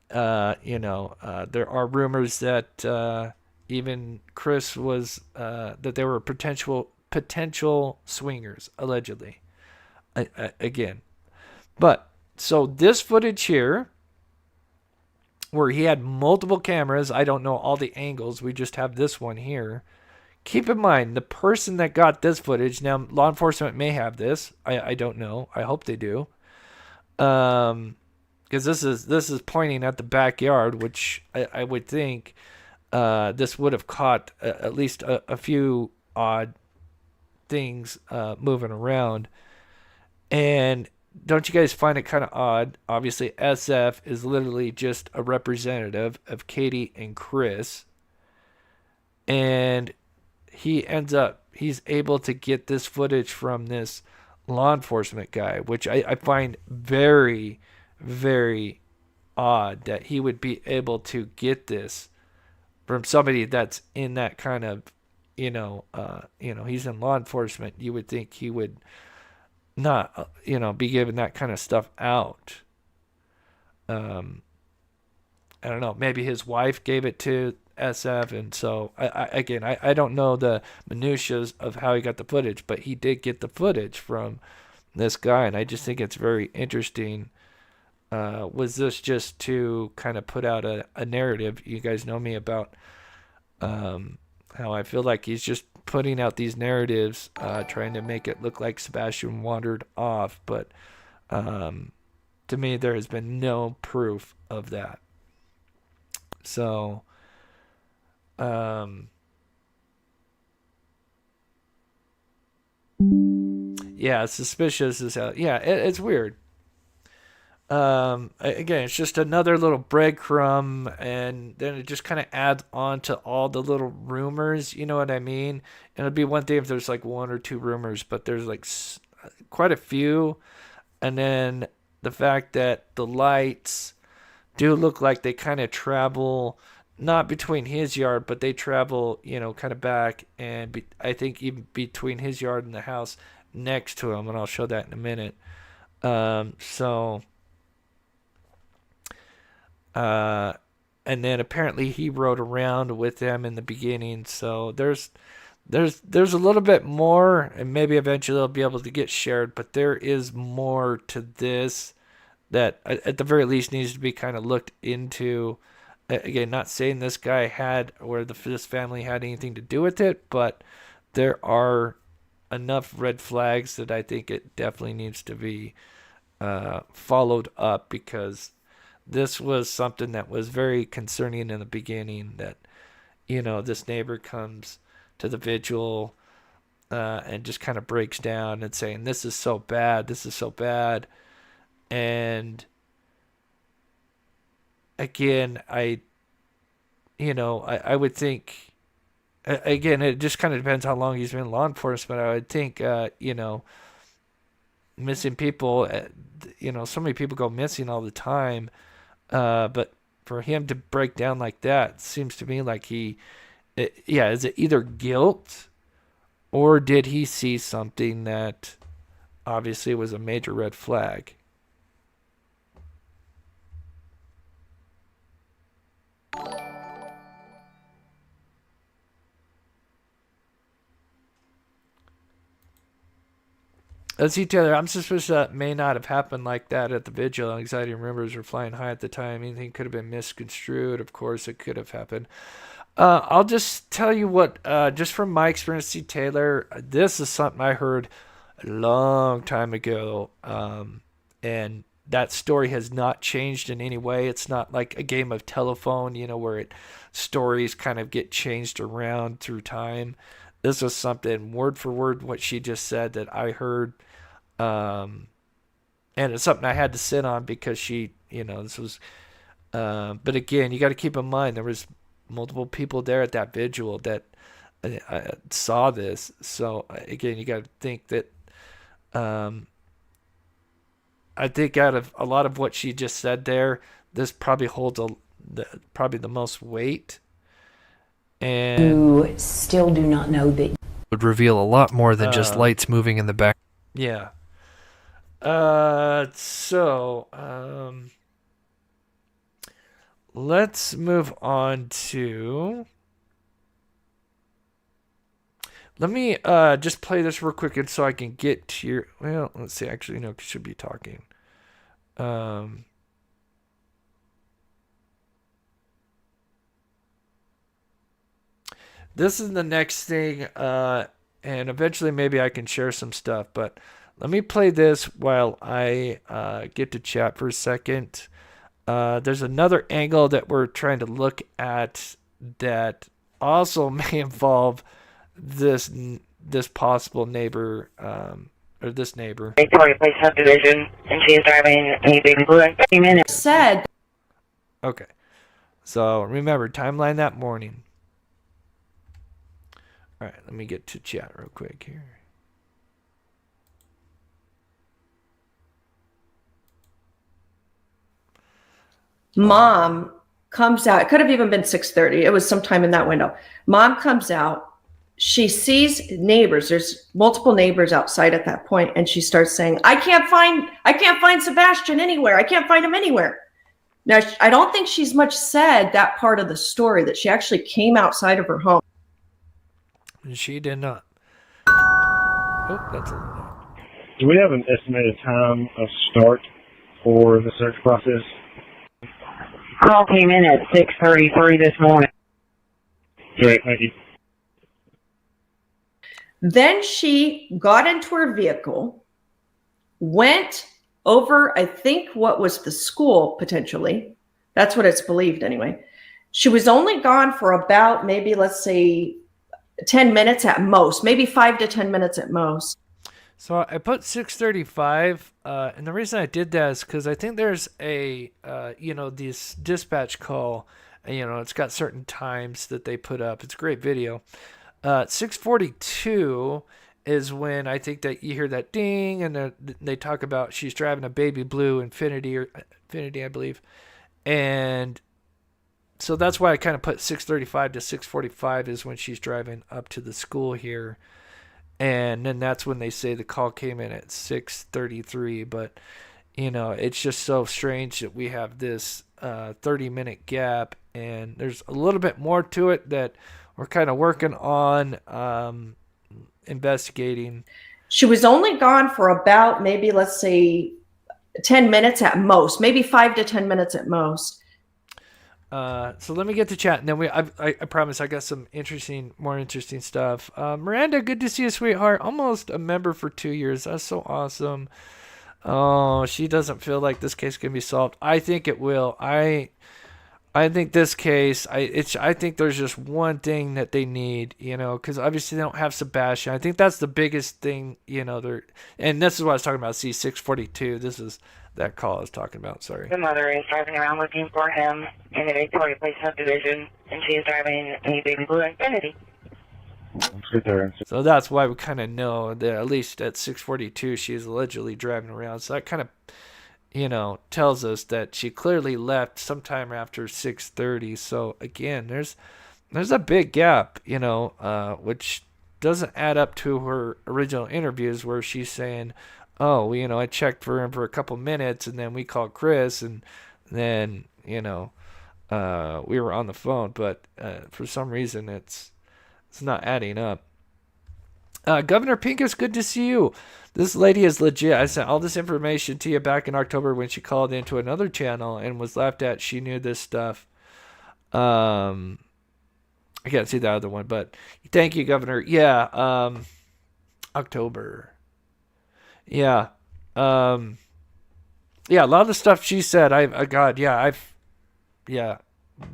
there are rumors that even Chris was that they were potential swingers, allegedly. Again, but so this footage here, where he had multiple cameras, I don't know all the angles. We just have this one here. Keep in mind, the person that got this footage, now law enforcement may have this. I don't know. I hope they do. Because this is pointing at the backyard, which I would think this would have caught at least a few odd things moving around. And don't you guys find it kind of odd? Obviously, SF is literally just a representative of Katie and Chris. And he's able to get this footage from this law enforcement guy, which I find very, very odd that he would be able to get this from somebody that's in that kind of, he's in law enforcement. You would think he would not, be giving that kind of stuff out. I don't know. Maybe his wife gave it to SF, and so I don't know the minutiae of how he got the footage, but he did get the footage from this guy, and I just think it's very interesting. Was this just to kind of put out a narrative? You guys know me about how I feel like he's just putting out these narratives, trying to make it look like Sebastian wandered off, but to me there has been no proof of that. So yeah, suspicious as hell. Yeah, it's weird. Again, it's just another little breadcrumb, and then it just kind of adds on to all the little rumors. You know what I mean? And it'd be one thing if there's like one or two rumors, but there's like quite a few. And then the fact that the lights do look like they kind of travel not between his yard, but they travel, kind of back, and I think even between his yard and the house next to him, and I'll show that in a minute. So, and then apparently he rode around with them in the beginning. So there's a little bit more, and maybe eventually they'll be able to get shared, but there is more to this that at the very least needs to be kind of looked into. Again, not saying this guy had or this family had anything to do with it, but there are enough red flags that I think it definitely needs to be followed up, because this was something that was very concerning in the beginning, that this neighbor comes to the vigil and just kind of breaks down and saying, this is so bad, and again, I would think, again, it just kind of depends how long he's been in law enforcement. I would think missing people, so many people go missing all the time, but for him to break down like that seems to me like is it either guilt, or did he see something that obviously was a major red flag? Let's see, Taylor. I'm suspicious that may not have happened like that at the vigil. Anxiety and rumors were flying high at the time. Anything could have been misconstrued. Of course, it could have happened. I'll just tell you what, just from my experience, see, Taylor, this is something I heard a long time ago, and that story has not changed in any way. It's not like a game of telephone, where stories kind of get changed around through time. This was something word for word what she just said that I heard, and it's something I had to sit on because this was. But again, you got to keep in mind there was multiple people there at that vigil that saw this. So again, you got to think that. I think out of a lot of what she just said there, this probably holds probably the most weight. And you still do not know that would reveal a lot more than just lights moving in the back. Yeah. Let's move on to. Let me just play this real quick, and so I can get to your. Well, let's see. Actually, no, should be talking. This is the next thing, and eventually maybe I can share some stuff, but let me play this while I get to chat for a second. There's another angle that we're trying to look at that also may involve this possible neighbor, or this neighbor. Victoria Place subdivision, and she is driving a baby blue in 30 minutes. said. Okay. So remember, timeline that morning. All right, let me get to chat real quick here. Mom comes out. It could have even been 6:30. It was sometime in that window. Mom comes out. She sees neighbors. There's multiple neighbors outside at that point, and she starts saying, I can't find Sebastian anywhere. I can't find him anywhere. Now, I don't think she's much said that part of the story, that she actually came outside of her home. She did not. Oh, that's a little. Do we have an estimated time of start for the search process? Call came in at 6:33 this morning. Great, thank you. Then she got into her vehicle, went over, I think, what was the school, potentially. That's what it's believed anyway. She was only gone for about maybe, let's say, 10 minutes at most, maybe 5 to 10 minutes at most. So I put 6:35, and the reason I did that is because I think there's a, this dispatch call, and, it's got certain times that they put up. It's a great video. 6:42 is when I think that you hear that ding, and they talk about she's driving a baby blue Infinity, I believe, and So that's why I kind of put 6:35 to 6:45 is when she's driving up to the school here. And then that's when they say the call came in at 6:33. But, it's just so strange that we have this 30-minute gap. And there's a little bit more to it that we're kind of working on investigating. She was only gone for about maybe, let's say, 10 minutes at most, maybe 5 to 10 minutes at most. So let me get to chat, and then I promise I got some more interesting stuff. Miranda, good to see you, sweetheart. Almost a member for 2 years. That's so awesome. Oh, she doesn't feel like this case can be solved. I think it will. I think this case, I think there's just one thing that they need, because obviously they don't have Sebastian. I think that's the biggest thing, and this is what I was talking about, C642. This is that call I was talking about, sorry. The mother is driving around looking for him in the Victoria Place subdivision, and she is driving a baby blue Infiniti. So that's why we kind of know that at least at 6:42 she's allegedly driving around. So that kind of, tells us that she clearly left sometime after 6:30. So again, there's a big gap, which doesn't add up to her original interviews where she's saying, oh, I checked for him for a couple minutes and then we called Chris and then, we were on the phone. But for some reason, it's not adding up. Governor Pincus, good to see you. This lady is legit. I sent all this information to you back in October when she called into another channel and was laughed at. She knew this stuff. I can't see the other one, but thank you, Governor. Yeah, October. Yeah. Yeah, a lot of the stuff she said,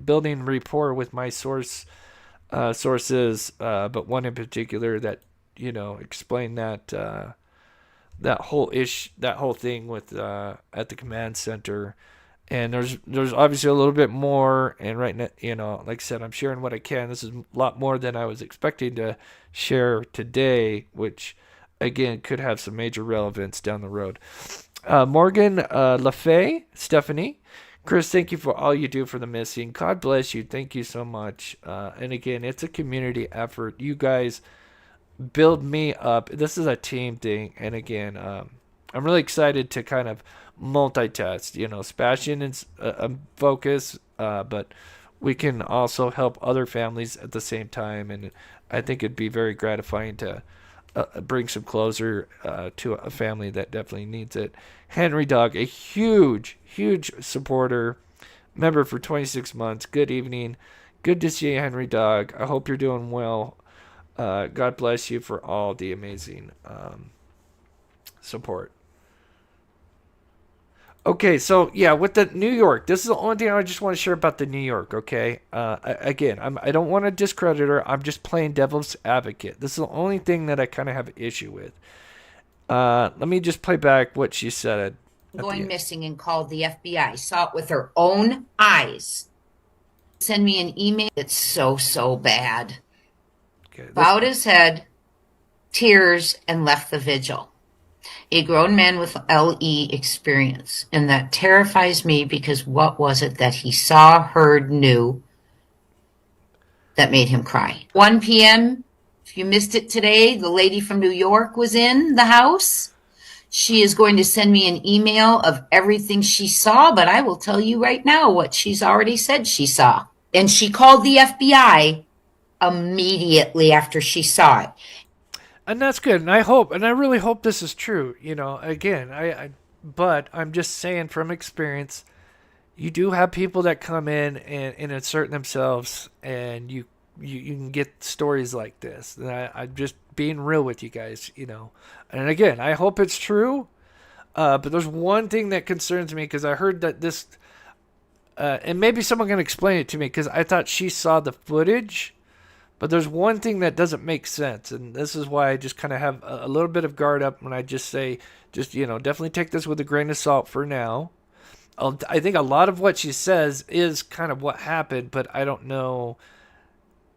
building rapport with my sources, but one in particular that, explained that whole thing with at the command center. And there's obviously a little bit more, and right now, like I said, I'm sharing what I can. This is a lot more than I was expecting to share today, which again could have some major relevance down the road. Morgan LaFay, Stephanie, Chris, thank you for all you do for the missing. God bless you. Thank you so much. And again, it's a community effort. You guys build me up. This is a team thing. And again, I'm really excited to kind of multitask. Sebastian is a focus, but we can also help other families at the same time. And I think it'd be very gratifying to bring some closure to a family that definitely needs it. Henry Dog, a huge supporter, member for 26 months. Good evening. Good to see you, Henry Dog. I hope you're doing well. God bless you for all the amazing support. Okay, so yeah, with the New York, this is the only thing I just want to share about the New York, okay? I don't want to discredit her. I'm just playing devil's advocate. This is the only thing that I kind of have an issue with. Let me just play back what she said. Going missing and called the FBI. Saw it with her own eyes. Send me an email. It's so bad. Okay, Bowed his head, tears, and left the vigil. A grown man with LE experience. And that terrifies me because what was it that he saw, heard, knew that made him cry? 1 p.m., if you missed it today, the lady from New York was in the house. She is going to send me an email of everything she saw, but I will tell you right now what she's already said she saw. And she called the FBI immediately after she saw it. And that's good. And I really hope this is true. Again, but I'm just saying from experience, you do have people that come in and insert themselves, and you can get stories like this. And I'm just being real with you guys, And again, I hope it's true. But there's one thing that concerns me because I heard that this, and maybe someone can explain it to me because I thought she saw the footage. But there's one thing that doesn't make sense, and this is why I just kind of have a little bit of guard up when I just say, definitely take this with a grain of salt for now. I think a lot of what she says is kind of what happened, but I don't know,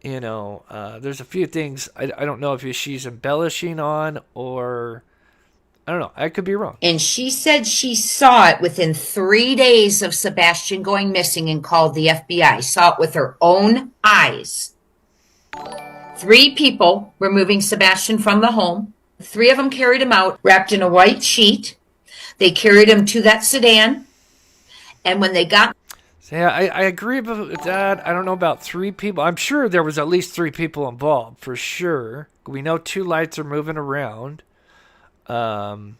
there's a few things I don't know if she's embellishing on or I don't know. I could be wrong. And she said she saw it within 3 days of Sebastian going missing and called the FBI. Saw it with her own eyes. 3 people were moving Sebastian from the home. 3 of them carried him out, wrapped in a white sheet. They carried him to that sedan. And when they got... Yeah, I agree with that. I don't know about 3 people. I'm sure there was at least 3 people involved, for sure. We know 2 lights are moving around. And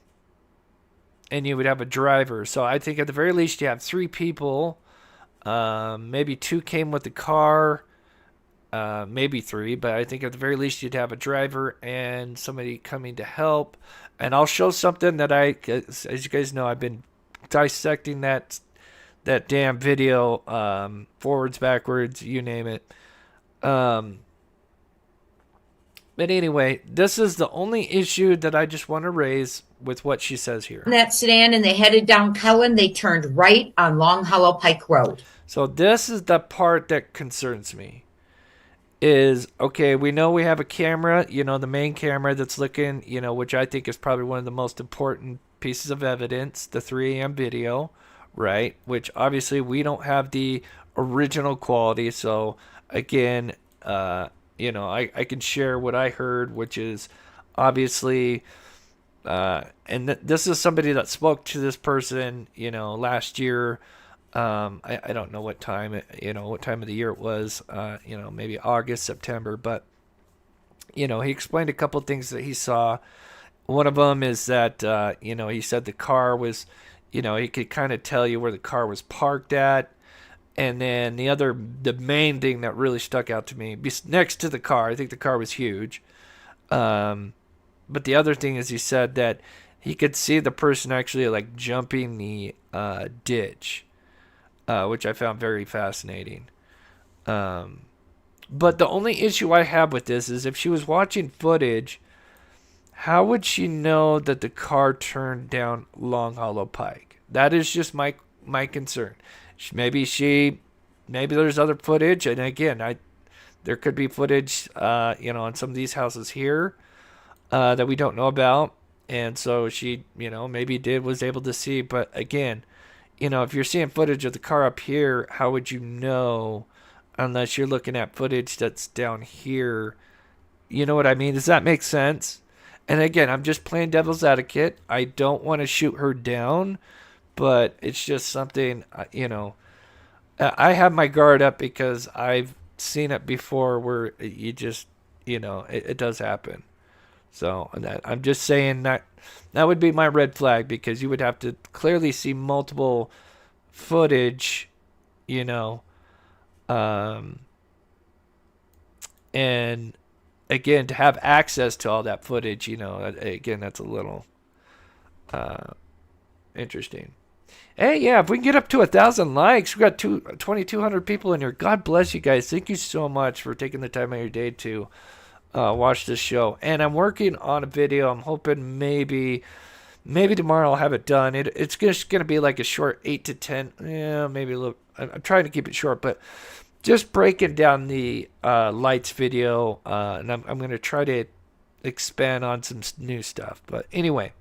you would have a driver. So I think at the very least you have 3 people. Maybe 2 came with the car. Maybe 3. But I think at the very least you'd have a driver and somebody coming to help. And I'll show something that as you guys know, I've been dissecting that damn video, forwards, backwards, you name it. But anyway, this is the only issue that I just want to raise with what she says here. In that sedan and they headed down Cullen, they turned right on Long Hollow Pike Road. So this is the part that concerns me. Is, okay, we know we have a camera, the main camera that's looking, which I think is probably one of the most important pieces of evidence, the 3 a.m. video. Right, which obviously we don't have the original quality. So again, I can share what I heard, which is obviously, and this is somebody that spoke to this person, last year. I don't know what time, what time of the year it was, maybe August, September, but he explained a couple of things that he saw. One of them is that, he said the car was, he could kind of tell you where the car was parked at. And then the main thing that really stuck out to me, next to the car, I think the car was huge. But the other thing is he said that he could see the person actually like jumping the ditch, which I found very fascinating. But the only issue I have with this is if she was watching footage, how would she know that the car turned down Long Hollow Pike? That is just my concern. Maybe there's other footage, and again, there could be footage, on some of these houses here that we don't know about, and so she, maybe was able to see. But again, if you're seeing footage of the car up here, how would you know unless you're looking at footage that's down here? You know what I mean? Does that make sense? And again, I'm just playing devil's advocate. I don't want to shoot her down, but it's just something, I have my guard up because I've seen it before where you just, it does happen. So I'm just saying that would be my red flag, because you would have to clearly see multiple footage, and again, to have access to all that footage, again, that's a little interesting. Hey, yeah, if we can get up to 1,000 likes, we got 2,200 people in here. God bless you guys. Thank you so much for taking the time out of your day to watch this show. And I'm working on a video. I'm hoping maybe tomorrow I'll have it done. It's just going to be like a short 8 to 10. Yeah, maybe a little. I'm trying to keep it short, but just breaking down the lights video. And I'm going to try to expand on some new stuff. But anyway.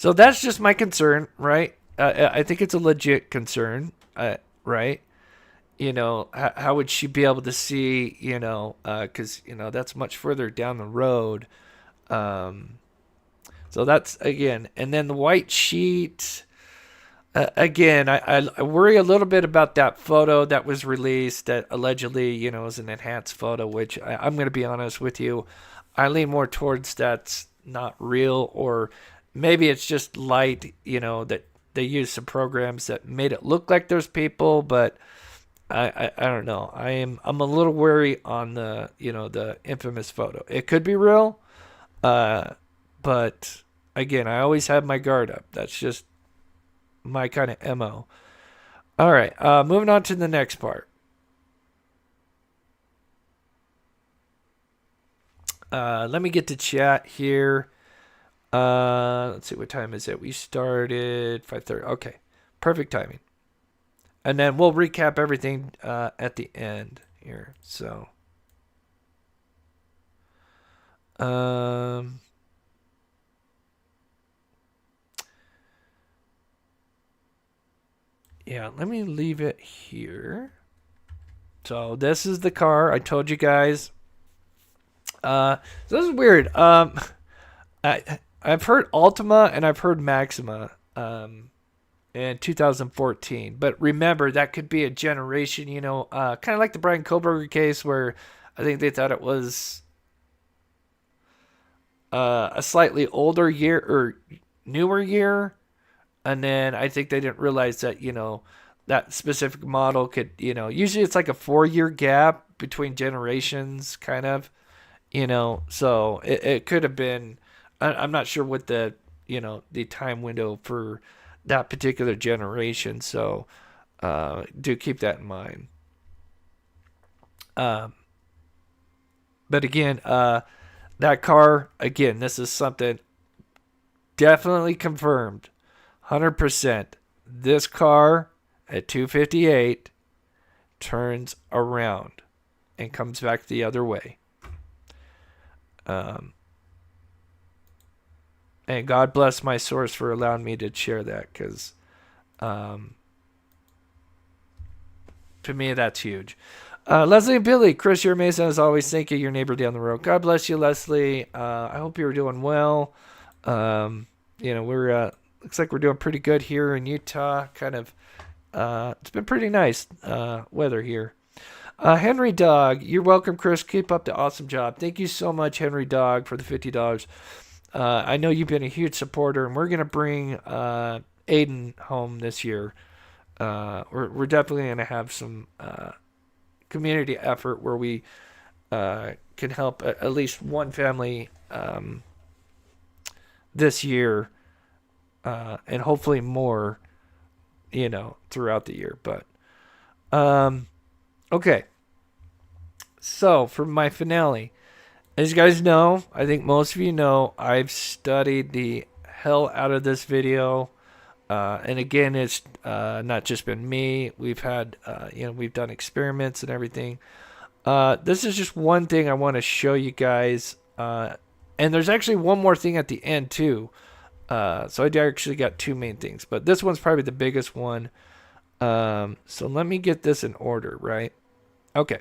So that's just my concern, right? I think it's a legit concern, right? How would she be able to see, because, that's much further down the road. So that's, again, and then the white sheet, again, I worry a little bit about that photo that was released that allegedly, is an enhanced photo, which I'm going to be honest with you. I lean more towards that's not real, or maybe it's just light, that they used some programs that made it look like there's people, but I don't know. I'm a little wary on the, the infamous photo. It could be real, but again, I always have my guard up. That's just my kind of MO. All right, moving on to the next part. Let me get to chat here. Let's see, what time is it? We started 5:30. Okay, perfect timing. And then we'll recap everything at the end here. So, Yeah, let me leave it here. So this is the car. I told you guys. So this is weird. I've heard Ultima and I've heard Maxima in 2014. But remember, that could be a generation, kind of like the Brian Koberger case where I think they thought it was a slightly older year or newer year. And then I think they didn't realize that, that specific model could, usually it's like a 4-year gap between generations, kind of, so it could have been, I'm not sure what the time window for that particular generation. So do keep that in mind. But again, that car, again, this is something definitely confirmed. 100%. This car at 258 turns around and comes back the other way. And God bless my source for allowing me to share that, because to me, that's huge. Leslie and Billy, Chris, you're amazing as always. Thank you, your neighbor down the road. God bless you, Leslie. I hope you're doing well. We're looks like we're doing pretty good here in Utah. Kind of, it's been pretty nice weather here. Henry Dog, you're welcome, Chris. Keep up the awesome job. Thank you so much, Henry Dog, for the $50. I know you've been a huge supporter, and we're gonna bring Aiden home this year. We're definitely gonna have some community effort where we can help at least one family this year. And hopefully more, throughout the year. But, okay. So, for my finale, as you guys know, I think most of you know, I've studied the hell out of this video. And again, it's not just been me. We've had, we've done experiments and everything. This is just one thing I want to show you guys. And there's actually one more thing at the end, too. So I actually got two main things, but this one's probably the biggest one. So let me get this in order, right? Okay.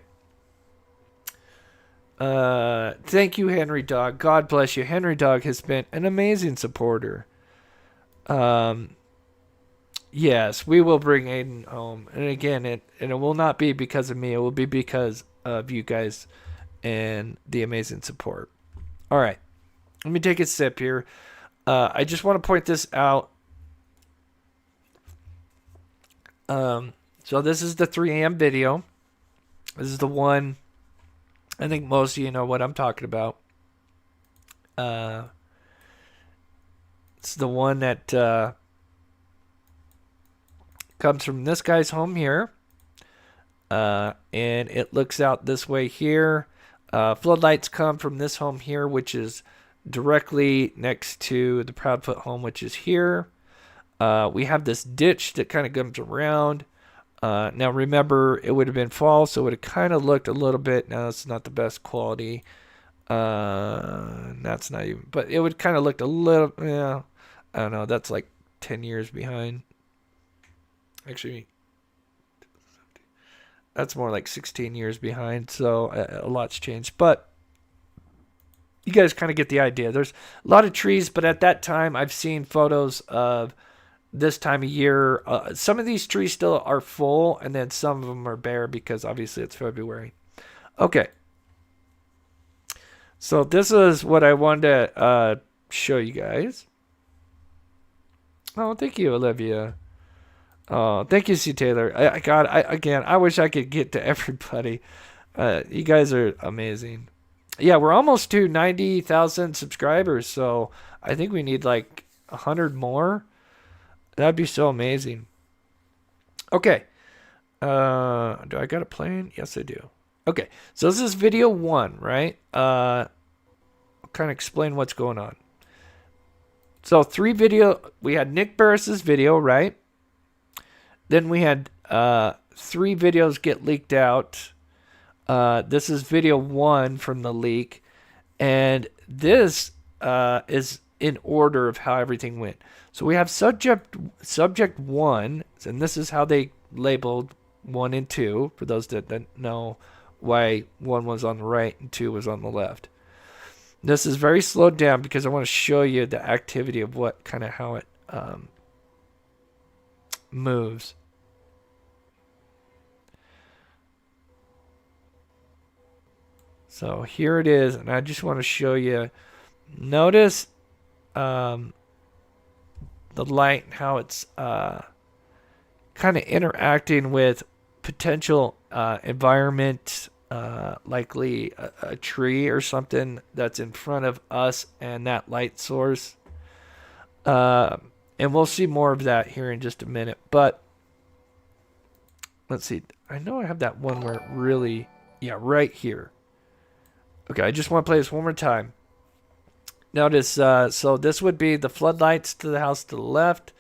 Thank you, Henry Dog. God bless you. Henry Dog has been an amazing supporter. Yes, we will bring Aiden home. And again, it will not be because of me. It will be because of you guys and the amazing support. All right. Let me take a sip here. I just want to point this out. So this is the 3 a.m. video. This is the one, I think most of you know what I'm talking about. It's the one that comes from this guy's home here. And it looks out this way here. Floodlights come from this home here, which is directly next to the Proudfoot home, which is here. We have this ditch that kind of comes around. Now remember, it would have been fall, so it would have kind of looked a little bit. Now it's not the best quality. That's not even, but it would kind of looked a little. Yeah, I don't know. That's like 10 years behind. Actually, that's more like 16 years behind. So a lot's changed, but you guys kind of get the idea. There's a lot of trees, but at that time, I've seen photos of this time of year. Some of these trees still are full, and then some of them are bare because obviously it's February. Okay. So this is what I wanted to show you guys. Oh, thank you, Olivia. Oh, thank you, C. Taylor. I wish I could get to everybody. You guys are amazing. Yeah, we're almost to 90,000 subscribers, so I think we need like 100 more. That'd be so amazing. Okay. Do I got it playing? Yes, I do. Okay, so this is video 1, right? I'll kind of explain what's going on. So we had Nick Barris's video, right? Then we had 3 videos get leaked out. This is video 1 from the leak. And this is in order of how everything went. So we have subject 1, and this is how they labeled 1 and 2, for those that don't know why 1 was on the right and 2 was on the left. This is very slowed down because I want to show you the activity of what kind of how it moves. So here it is, and I just want to show you. Notice the light and how it's kind of interacting with potential environment, likely a tree or something that's in front of us and that light source. And we'll see more of that here in just a minute. But let's see. I know I have that one where it really, yeah, right here. Okay, I just want to play this one more time. Notice, so this would be the floodlights to the house to the left.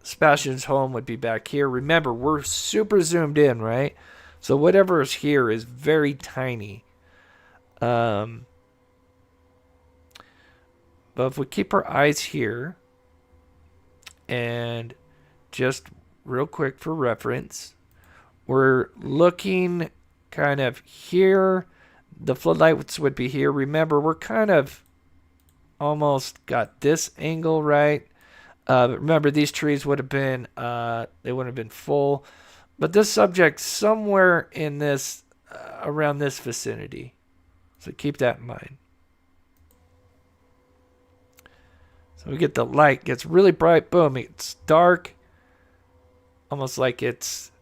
Sebastian's home would be back here. Remember, we're super zoomed in, right? So whatever is here is very tiny. But if we keep our eyes here, and just real quick for reference, we're looking kind of here. The floodlights would be here. Remember, we're kind of almost got this angle right. Remember, these trees would have been, they wouldn't have been full. But this subject somewhere in this, around this vicinity. So keep that in mind. So we get the light, gets really bright, boom, it's dark. Almost like it's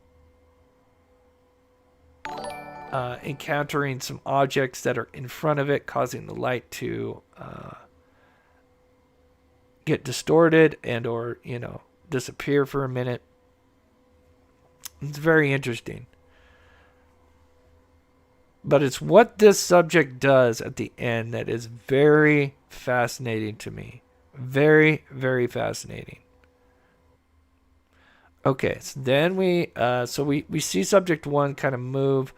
encountering some objects that are in front of it, causing the light to get distorted and or, you know, disappear for a minute. It's very interesting. But it's what this subject does at the end that is very fascinating to me. Very, very fascinating. Okay, so then we see subject 1 kind of move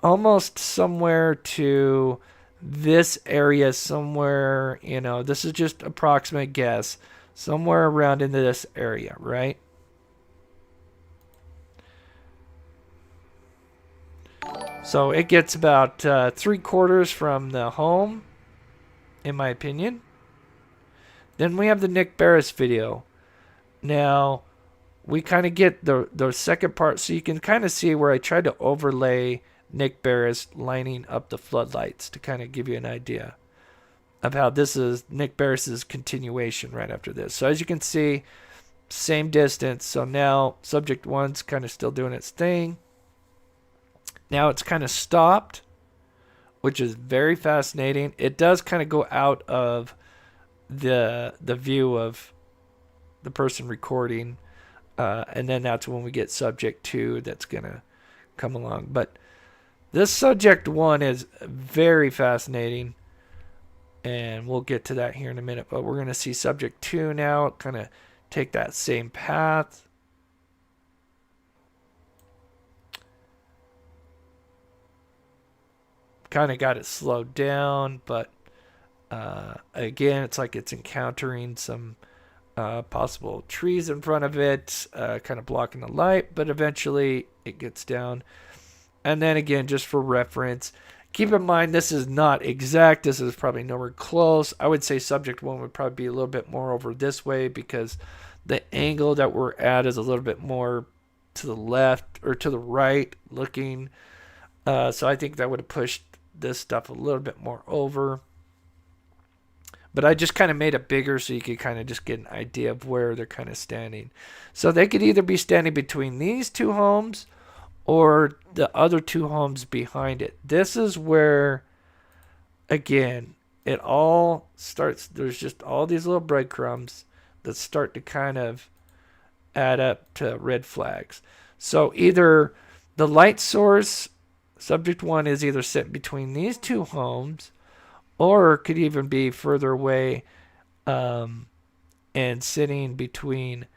almost somewhere to this area somewhere, you know, this is just approximate guess, somewhere around into this area, right? So it gets about 3/4 from the home, in my opinion. Then we have the Nick Barris video. Now, we kind of get the second part, so you can kind of see where I tried to overlay Nick Barris lining up the floodlights to kind of give you an idea of how this is Nick Barris's continuation right after this. So as you can see, same distance. So now subject 1's kind of still doing its thing. Now it's kind of stopped, which is very fascinating. It does kind of go out of the view of the person recording, and then that's when we get subject 2 that's going to come along. But this subject 1 is very fascinating, and we'll get to that here in a minute. But we're going to see subject 2 now kind of take that same path. Kind of got it slowed down, but again, it's like it's encountering some possible trees in front of it, kind of blocking the light, but eventually it gets down. And then again, just for reference, keep in mind this is not exact. This is probably nowhere close. I would say subject 1 would probably be a little bit more over this way because the angle that we're at is a little bit more to the left or to the right looking. So I think that would have pushed this stuff a little bit more over. But I just kind of made it bigger so you could kind of just get an idea of where they're kind of standing. So they could either be standing between these 2 homes or the other 2 homes behind it. This is where, again, it all starts. There's just all these little breadcrumbs that start to kind of add up to red flags. So either the light source, subject 1, is either sitting between these 2 homes, or could even be further away and sitting between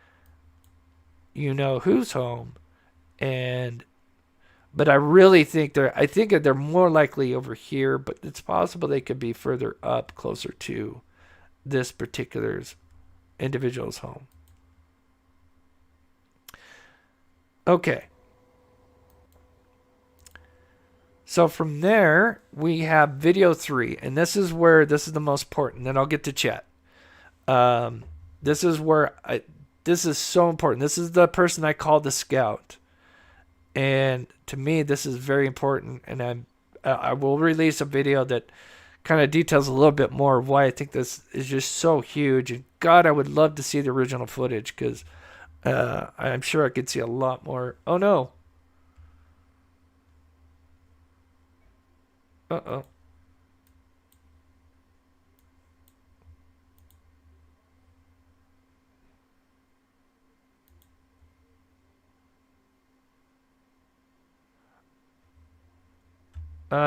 you know whose home. But I really think they're more likely over here, but it's possible they could be further up, closer to this particular individual's home. Okay. So from there, we have video 3, and this is the most important. Then I'll get to chat. This is so important. This is the person I call the scout, and to me, this is very important. And I will release a video that kind of details a little bit more of why I think this is just so huge. And God, I would love to see the original footage because I'm sure I could see a lot more. Oh no. Uh-oh.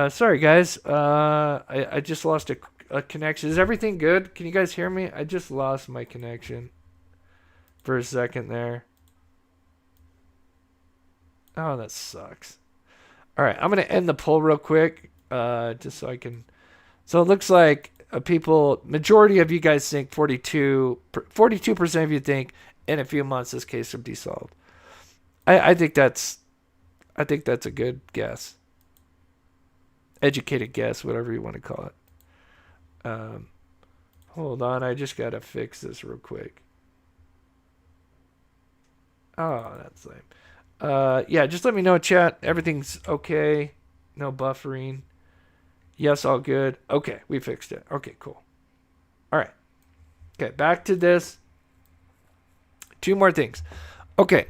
Sorry guys. I just lost a connection. Is everything good? Can you guys hear me? I just lost my connection for a second there. Oh, that sucks. All right, I'm going to end the poll real quick. Just so I can. So it looks like majority of you guys think 42% of you think in a few months this case will be solved. I think that's a good guess. Educated guess, whatever you want to call it. Hold on, I just gotta fix this real quick. Oh, that's lame. Yeah, just let me know, chat. Everything's okay. No buffering. Yes, all good. Okay, we fixed it. Okay, cool. All right. Okay, back to this. 2 more things. Okay,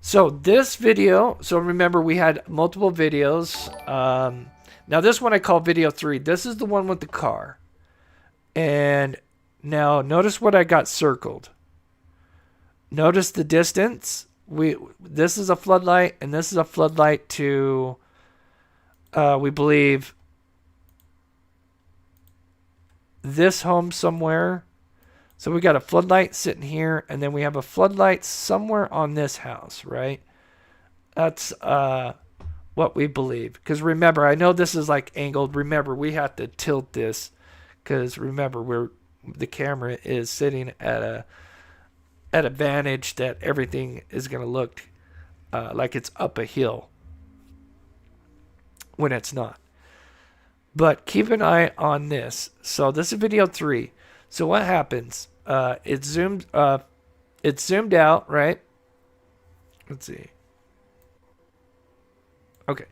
so this video. So remember, we had multiple videos. Now this one I call video 3. This is the one with the car. And now notice what I got circled. Notice the distance. This is a floodlight, and this is a floodlight to, we believe, this home somewhere. So we got a floodlight sitting here, and then we have a floodlight somewhere on this house, right? That's what we believe. Because remember, I know this is like angled. Remember, we have to tilt this because remember, the camera is sitting at a vantage that everything is going to look like it's up a hill when it's not. But keep an eye on this. So this is video 3. So what happens? It's zoomed out, right? Let's see. Okay,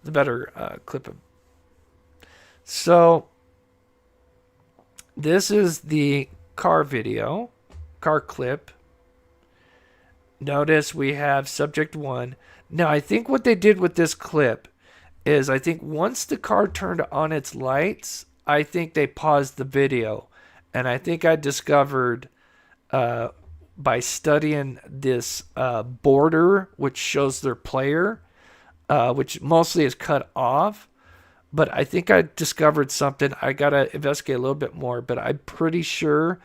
the better clip of. So this is the car video, car clip. Notice we have subject 1. Now I think what they did with this clip is I think once the car turned on its lights, I think they paused the video. And I think I discovered by studying this border, which shows their player, which mostly is cut off. But I think I discovered something. I got to investigate a little bit more. But I'm pretty sure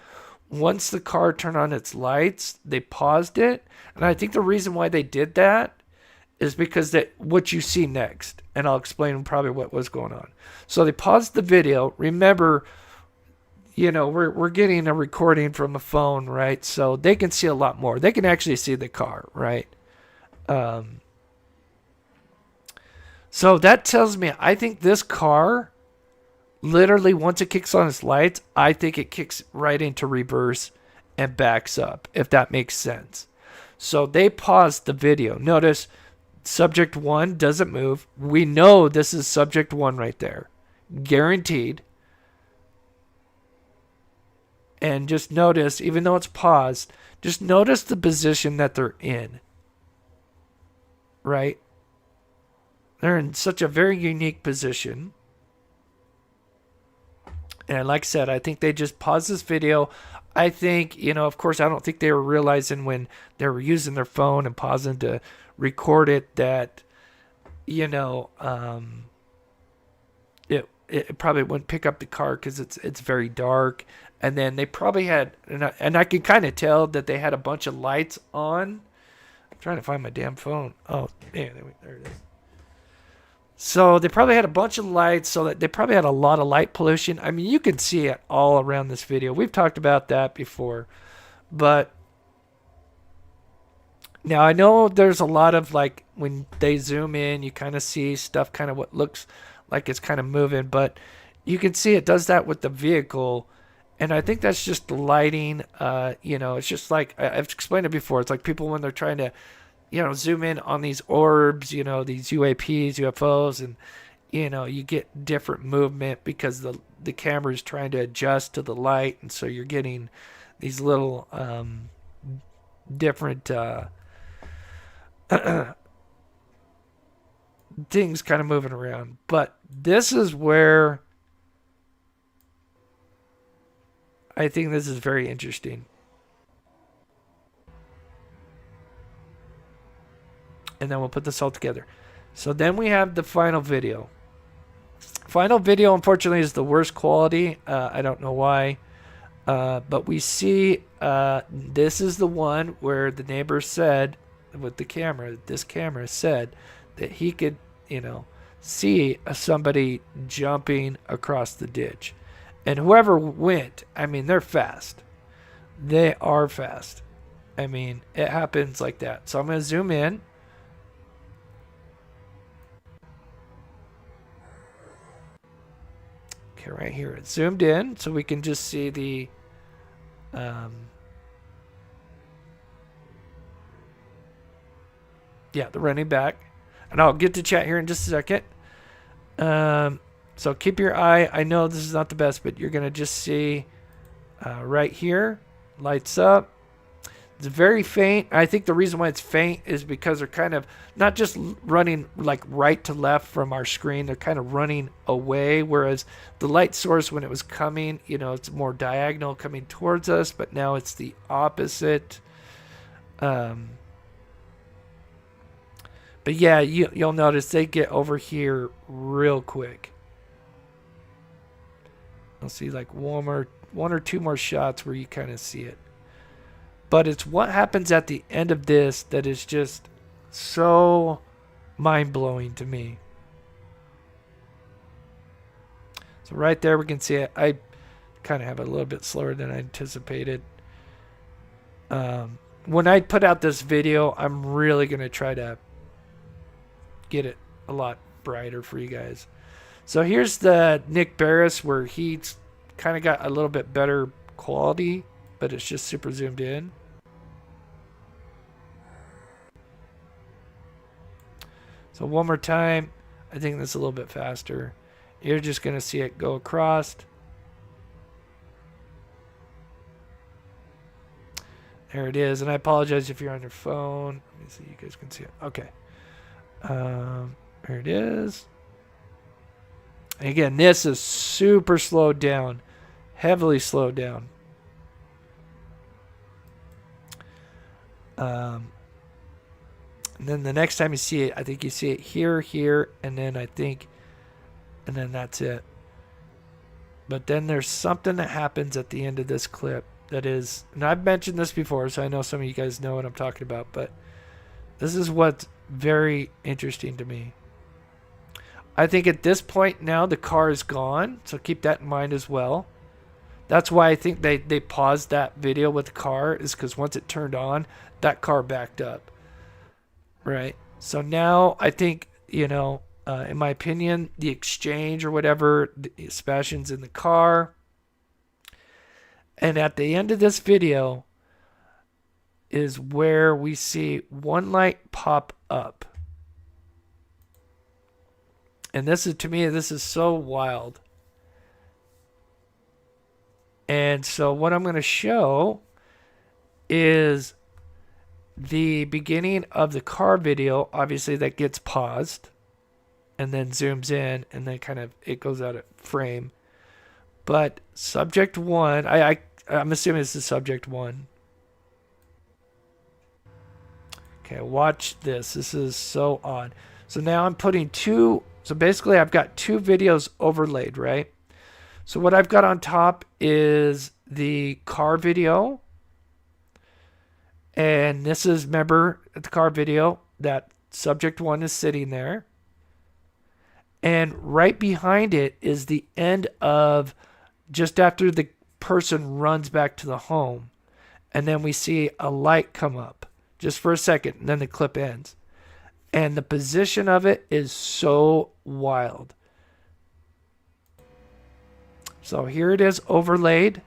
once the car turned on its lights, they paused it. And I think the reason why they did that is because what you see next. And I'll explain probably what was going on. So they paused the video. Remember, we're getting a recording from a phone, right? So they can see a lot more. They can actually see the car, right? So that tells me, I think this car, literally once it kicks on its lights, I think it kicks right into reverse and backs up, if that makes sense. So they paused the video. Notice subject 1 doesn't move. We know this is subject 1 right there. Guaranteed. And just notice, even though it's paused, just notice the position that they're in. Right? They're in such a very unique position. And like I said, I think they just paused this video. I think, of course, I don't think they were realizing when they were using their phone and pausing to record it that, it probably wouldn't pick up the car because it's very dark. And then they probably had, and I could kind of tell that they had a bunch of lights on. I'm trying to find my damn phone. Oh, man, there it is. So they probably had a bunch of lights, so that they probably had a lot of light pollution. I mean, you can see it all around this video. We've talked about that before. But now I know there's a lot of, like, when they zoom in, you kind of see stuff kind of what looks like it's kind of moving. But you can see it does that with the vehicle. And I think that's just the lighting. It's just like, I've explained it before. It's like people when they're trying to, zoom in on these orbs, these UAPs, UFOs, and, you get different movement because the camera is trying to adjust to the light. And so you're getting these little different things kind of moving around. But this is where I think this is very interesting. And then we'll put this all together. So then we have the final video. Final video, unfortunately, is the worst quality. I don't know why. But we see this is the one where the neighbor said with the camera, this camera said that he could, see somebody jumping across the ditch. And whoever went, I mean, they're fast. They are fast. I mean, it happens like that. So I'm going to zoom in. Okay, right here. It's zoomed in so we can just see the the running back. And I'll get to chat here in just a second. So keep your eye. I know this is not the best, but you're going to just see right here. Lights up. It's very faint. I think the reason why it's faint is because they're kind of not just running like right to left from our screen. They're kind of running away, whereas the light source, when it was coming, it's more diagonal coming towards us, but now it's the opposite. But yeah, you'll notice they get over here real quick. You'll see like one or two more shots where you kind of see it. But it's what happens at the end of this that is just so mind-blowing to me. So right there we can see it. I kind of have it a little bit slower than I anticipated. When I put out this video, I'm really going to try to get it a lot brighter for you guys. So here's the Nick Barris where he's kind of got a little bit better quality, but it's just super zoomed in. So one more time. I think that's a little bit faster. You're just going to see it go across. There it is. And I apologize if you're on your phone. Let me see. You guys can see it. Okay. There it is. And again, this is super slowed down. Heavily slowed down. And then the next time you see it, I think you see it here, and then and then that's it. But then there's something that happens at the end of this clip that is, and I've mentioned this before, so I know some of you guys know what I'm talking about, but this is what's very interesting to me. I think at this point now the car is gone, so keep that in mind as well. That's why I think they paused that video with the car, is because once it turned on, that car backed up. Right. So now I think, in my opinion, the exchange or whatever, Sebastian's in the car. And at the end of this video is where we see one light pop up. And this is, to me, this is so wild. And so what I'm going to show is the beginning of the car video. Obviously that gets paused and then zooms in and then kind of it goes out of frame. But subject one, I'm assuming this is subject one. Okay, watch this. This is so odd. So now I'm putting so basically I've got two videos overlaid, right? So what I've got on top is the car video. And this is, remember, the car video, that subject one is sitting there. And right behind it is the end of just after the person runs back to the home. And then we see a light come up just for a second, and then the clip ends. And the position of it is so wild. So here it is overlaid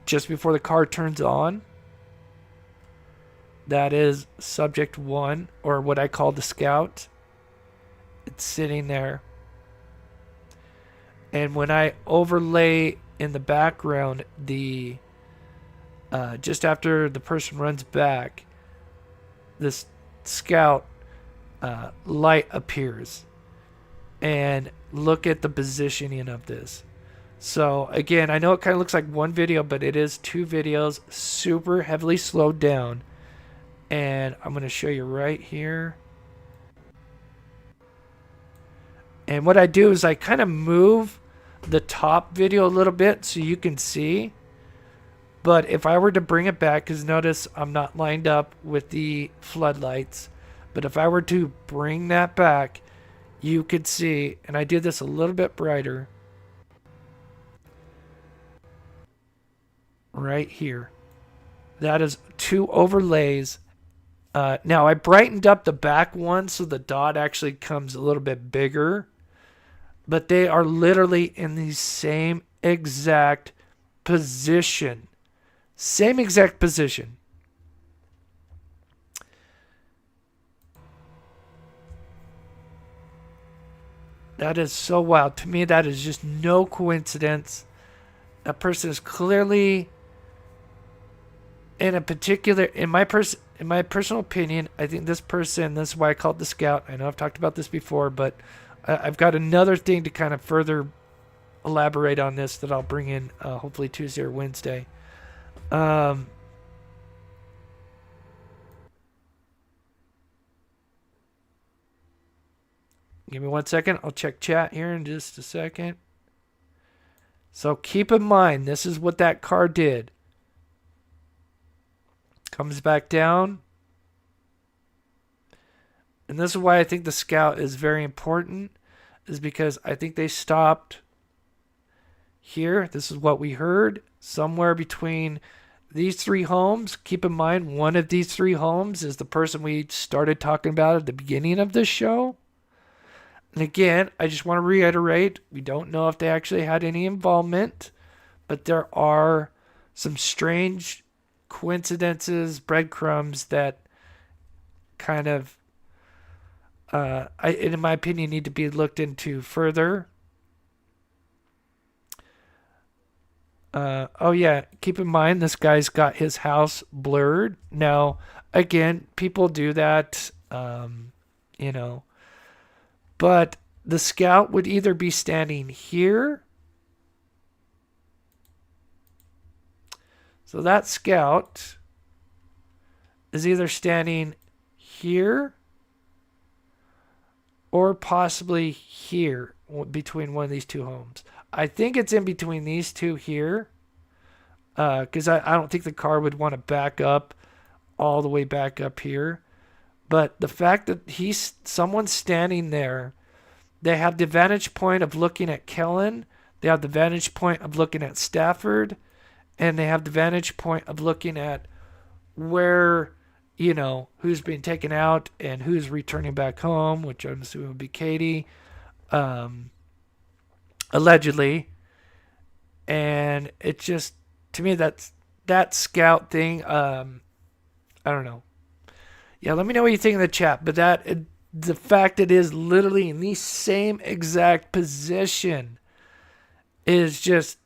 just before the car turns on. That is subject 1, or what I call the scout. It's sitting there. And when I overlay in the background the just after the person runs back, this scout light appears. And look at the positioning of this. So again, I know it kind of looks like one video, but it is 2 videos, super heavily slowed down. And I'm going to show you right here. And what I do is I kind of move the top video a little bit so you can see. But if I were to bring it back, because notice I'm not lined up with the floodlights. But if I were to bring that back, you could see, and I did this a little bit brighter. Right here. That is 2 overlays. Now I brightened up the back one so the dot actually comes a little bit bigger. But they are literally in the same exact position. Same exact position. That is so wild. To me, that is just no coincidence. That person is clearly in a particular, in my personal opinion, I think this person, this is why I call it the scout. I know I've talked about this before, but I've got another thing to kind of further elaborate on this that I'll bring in hopefully Tuesday or Wednesday. Give me 1 second. I'll check chat here in just a second. So keep in mind, this is what that car did. Comes back down. And this is why I think the scout is very important, is because I think they stopped here. This is what we heard. Somewhere between these 3 homes. Keep in mind, one of these 3 homes is the person we started talking about at the beginning of this show. And again, I just want to reiterate, we don't know if they actually had any involvement, but there are some strange coincidences, breadcrumbs that kind of, in my opinion, need to be looked into further. Oh yeah, keep in mind this guy's got his house blurred. Now, again, people do that, you know. But the scout would either be standing here. So that scout is either standing here or possibly here between one of these 2 homes. I think it's in between these 2 here, because I don't think the car would want to back up all the way back up here. But the fact that someone's standing there, they have the vantage point of looking at Kellen, they have the vantage point of looking at Stafford, and they have the vantage point of looking at where, you know, who's being taken out and who's returning back home, which I'm assuming would be Katie, allegedly. And it just, to me, that scout thing, I don't know. Yeah, let me know what you think in the chat. But the fact it is literally in the same exact position is just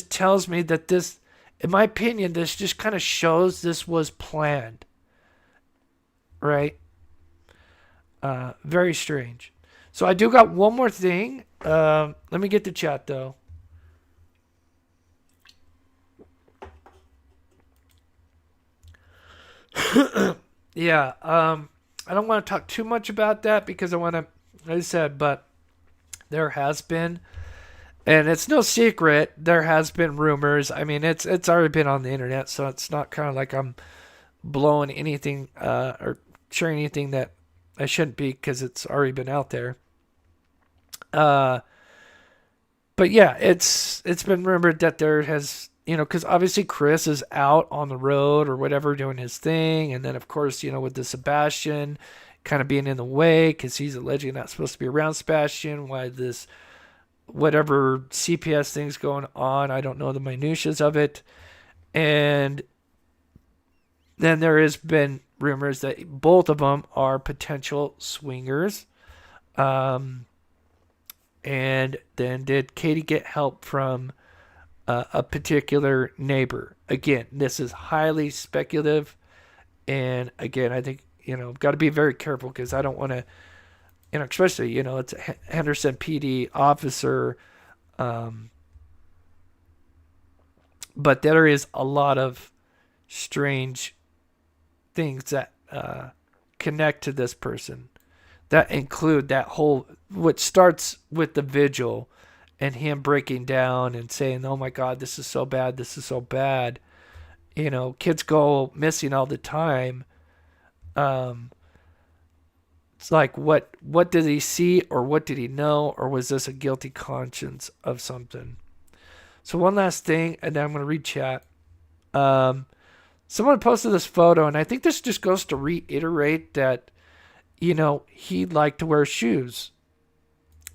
tells me that this, in my opinion, this just kind of shows this was planned. Right? Very strange. So I do got one more thing. Let me get the chat though. Yeah, I don't want to talk too much about that because I want to, like I said, but there has been, and it's no secret, there has been rumors. I mean, it's already been on the internet, so it's not kind of like I'm blowing anything or sharing anything that I shouldn't be because it's already been out there. But yeah, it's been rumored that there has, because obviously Chris is out on the road or whatever doing his thing, and then of course, with the Sebastian kind of being in the way because he's allegedly not supposed to be around Sebastian. Why this whatever CPS thing's going on? I don't know the minutiae of it, and then there has been rumors that both of them are potential swingers. And then did Katie get help from a particular neighbor? Again, this is highly speculative. And again, I think, got to be very careful because I don't want to, especially, it's a Henderson PD officer. But there is a lot of strange things that connect to this person that include that whole, what starts with the vigil and him breaking down and saying, oh my God, this is so bad. This is so bad. Kids go missing all the time. It's like, what did he see or what did he know? Or was this a guilty conscience of something? So one last thing, and then I'm going to read chat. Someone posted this photo, and I think this just goes to reiterate that, he liked to wear shoes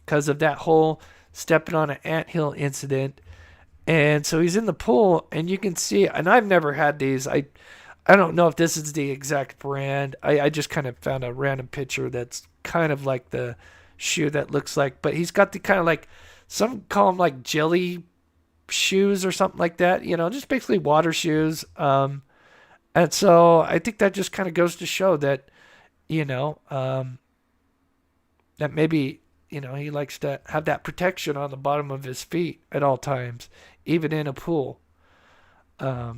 because of that whole stepping on an anthill incident. And so he's in the pool, and you can see, and I've never had these. I don't know if this is the exact brand. I just kind of found a random picture that's kind of like the shoe that looks like, but he's got the kind of like, some call them like jelly shoes or something like that, just basically water shoes. And so I think that just kind of goes to show that, that maybe, he likes to have that protection on the bottom of his feet at all times, even in a pool. So,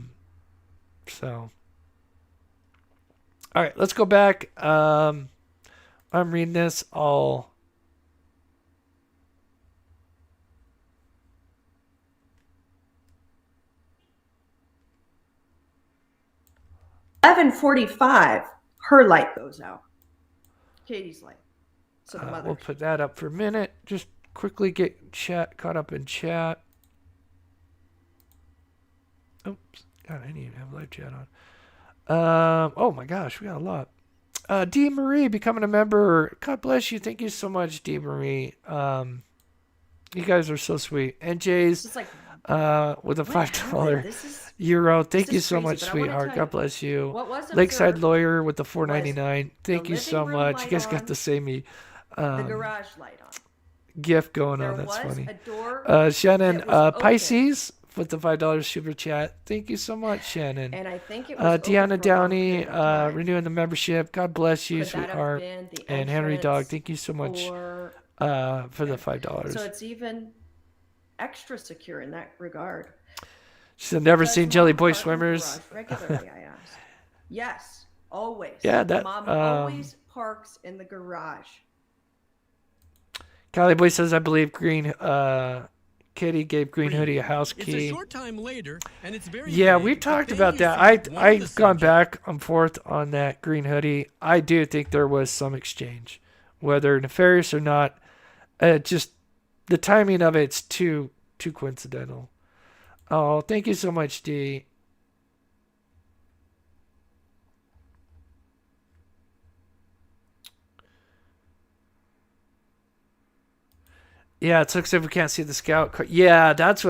all right, let's go back. I'm reading this all. $11:45, her light goes out. Katie's light. So the mother. We'll put that up for a minute. Just quickly get caught up in chat. Oops. God, I didn't even have live chat on. Oh my gosh, we got a lot. D. Marie becoming a member. God bless you. Thank you so much, D. Marie. You guys are so sweet. NJ's Like, with a $5 euro. Thank you so much, sweetheart. God bless you. Lakeside Lawyer with the $4.99. Thank you so much. You guys got to save me. The garage light on. Gift going on. That's funny. Shannon Pisces with the $5 super chat. Thank you so much, Shannon. And I think it was Deanna Downey renewing the membership. God bless you, sweetheart. And Henry Dog, thank you so much for the $5. So it's even extra secure in that regard. She said, never seen Jelly Boy Swimmers. Regularly, I asked. Yes, always. Yeah, that Mom always parks in the garage. Cali Boy says, I believe Kitty gave Green Hoodie a house key. It's a short time later, and it's very we talked about that. I've gone back and forth on that Green Hoodie. I do think there was some exchange, whether nefarious or not. Just the timing of it's too coincidental. Oh, thank you so much, D. Yeah, it looks like we can't see the scout car. Yeah, that's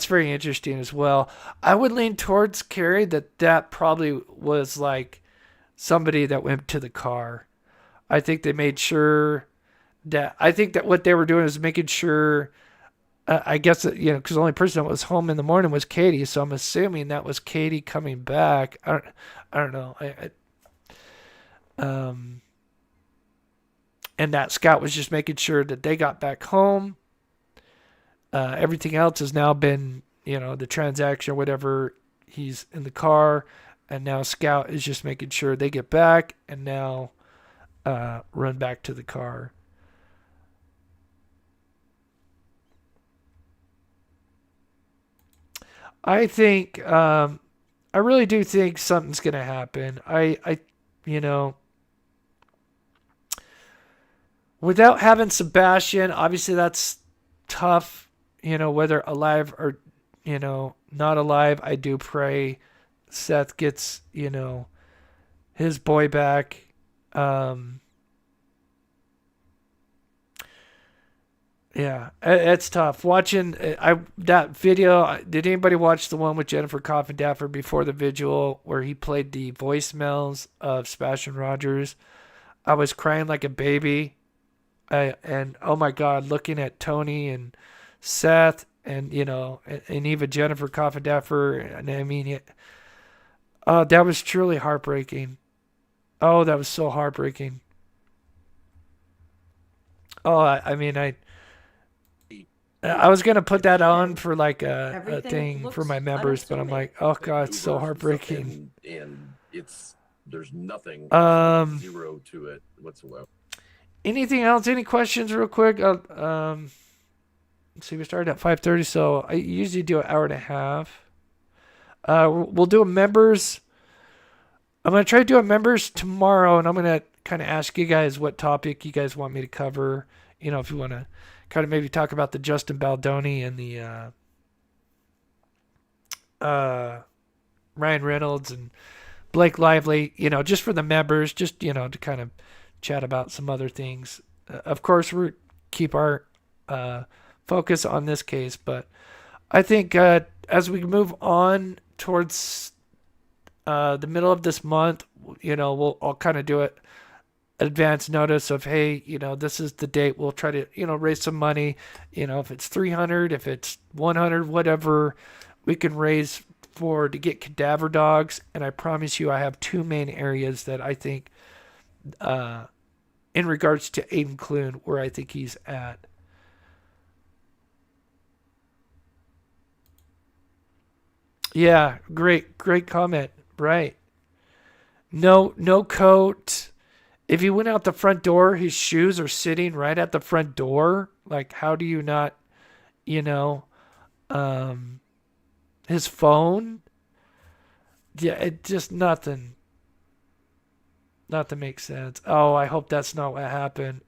very interesting as well. I would lean towards Carrie that probably was like somebody that went to the car. I think they made sure that what they were doing is making sure. I guess that, because the only person that was home in the morning was Katie, so I'm assuming that was Katie coming back. I don't know. And that scout was just making sure that they got back home. Everything else has now been, the transaction or whatever. He's in the car, and now scout is just making sure they get back and now run back to the car. I think, I really do think something's going to happen. without having Sebastian, obviously that's tough, whether alive or, not alive. I do pray Seth gets, his boy back. Yeah, it's tough watching. That video. Did anybody watch the one with Jennifer Coffindaffer before the vigil where he played the voicemails of Sebastian Rogers? I was crying like a baby, and oh my God, looking at Tony and Seth and and even Jennifer Coffindaffer, and I mean, that was truly heartbreaking. Oh, that was so heartbreaking. Oh, I was gonna put that on for like a thing for my members, but I'm like, oh God, it's so heartbreaking. And there's nothing zero to it whatsoever. Anything else? Any questions, real quick? Let's see, we started at 5:30, so I usually do an hour and a half. We'll do a members. I'm gonna try to do a members tomorrow, and I'm gonna kind of ask you guys what topic you guys want me to cover. If you want to kind of maybe talk about the Justin Baldoni and the Ryan Reynolds and Blake Lively, just for the members, just, to kind of chat about some other things. Of course, we keep our focus on this case, but I think as we move on towards the middle of this month, I'll kind of do it advance notice of, hey, this is the date. We'll try to, raise some money, if it's 300, if it's 100, whatever we can raise to get cadaver dogs. And I promise you, I have two main areas that I think, in regards to Aiden Clune, where I think he's at. Yeah, great comment. Right. No coat. If he went out the front door, his shoes are sitting right at the front door. Like, how do you not, his phone? Yeah, it just nothing makes sense. Oh, I hope that's not what happened.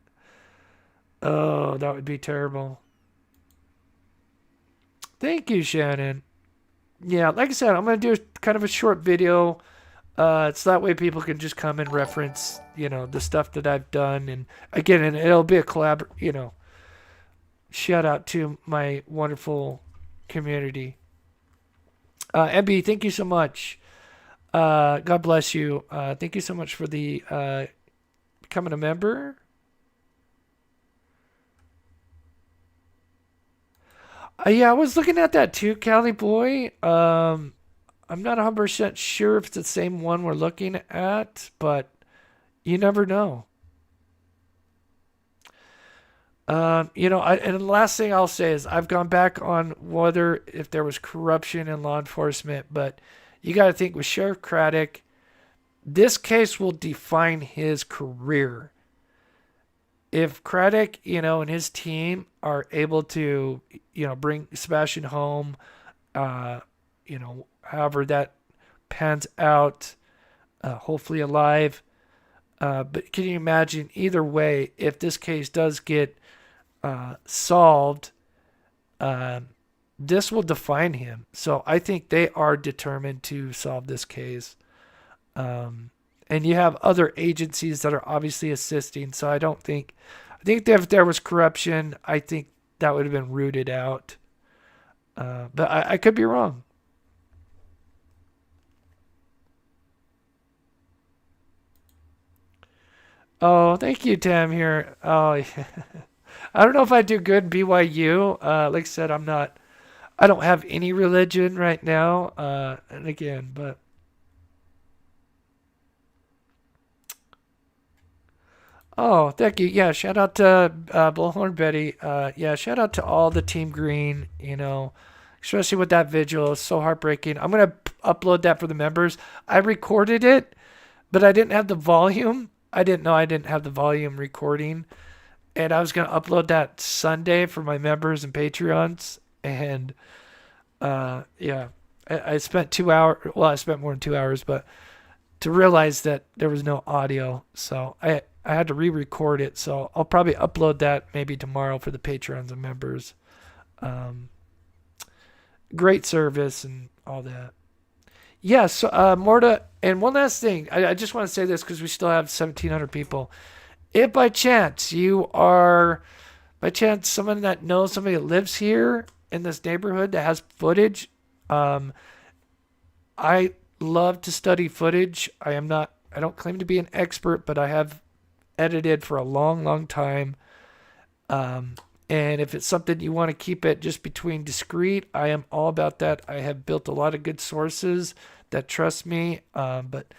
Oh, that would be terrible. Thank you, Shannon. Yeah, like I said, I'm going to do kind of a short video. So that way people can just come and reference, the stuff that I've done. And again, and it'll be a collab, shout out to my wonderful community. MB, thank you so much. God bless you. Thank you so much for the becoming a member. Yeah, I was looking at that too, Cali boy. I'm not 100% sure if it's the same one we're looking at, but you never know. And the last thing I'll say is I've gone back on if there was corruption in law enforcement, but you got to think with Sheriff Craddock, this case will define his career. If Craddock, and his team are able to, bring Sebastian home, however that pans out, hopefully alive. But can you imagine either way, if this case does get solved, this will define him. So I think they are determined to solve this case. And you have other agencies that are obviously assisting. So I think that if there was corruption, I think that would have been rooted out. But I could be wrong. Oh, thank you, Tam here. Oh, yeah. I don't know if I do good BYU. Like I said, I don't have any religion right now. And again, but. Oh, thank you. Yeah, shout out to Bullhorn Betty. Yeah, shout out to all the Team Green, especially with that vigil. It's so heartbreaking. I'm going to upload that for the members. I recorded it, but I didn't have the volume. I didn't know I didn't have the volume recording. And I was going to upload that Sunday for my members and Patreons. And, yeah, I spent 2 hours. Well, I spent more than 2 hours, but to realize that there was no audio. So I had to re-record it, so I'll probably upload that maybe tomorrow for the Patreons and members. Great service and all that. Yes, Morta, and one last thing. I just want to say this because we still have 1,700 people. If by chance you are, someone that knows somebody that lives here in this neighborhood that has footage, I love to study footage. I don't claim to be an expert, but I have edited for a long, long time. And if it's something you want to keep it just between discreet, I am all about that. I have built a lot of good sources that trust me. But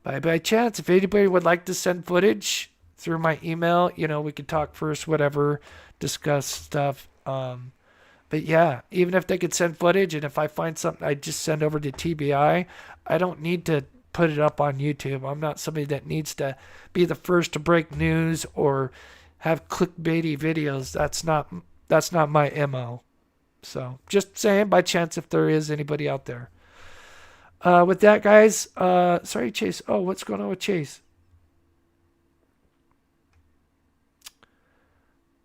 by chance, if anybody would like to send footage through my email, we could talk first, whatever, discuss stuff. But yeah, even if they could send footage, and if I find something, I just send over to TBI. I don't need to put it up on YouTube. I'm not somebody that needs to be the first to break news or have clickbaity videos. That's not my MO. So just saying, by chance, if there is anybody out there. With that, guys, sorry, Chase. Oh, what's going on with Chase?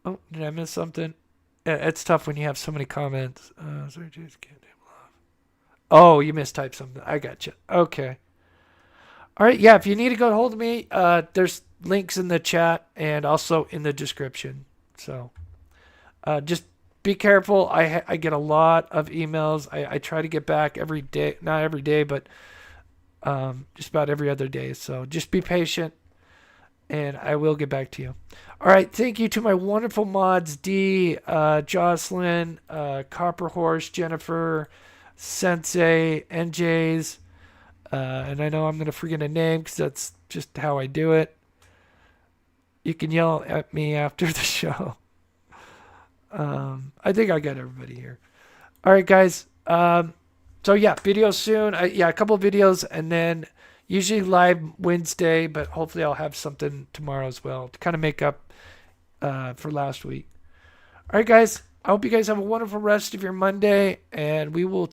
Oh, did I miss something? It's tough when you have so many comments. Sorry, Chase, can't name love. Oh, you mistyped something. I got you. Okay. All right. Yeah, if you need to go hold of me, there's links in the chat and also in the description. So just be careful. I get a lot of emails. I try to get back every day. Not every day, but just about every other day. So just be patient, and I will get back to you. All right. Thank you to my wonderful mods, D, Jocelyn, Copper Horse, Jennifer, Sensei, NJ's. And I know I'm going to forget a name because that's just how I do it. You can yell at me after the show. I think I got everybody here. All right, guys. So yeah, videos soon. A couple of videos, and then usually live Wednesday, but hopefully I'll have something tomorrow as well to kind of make up for last week. All right, guys. I hope you guys have a wonderful rest of your Monday, and we will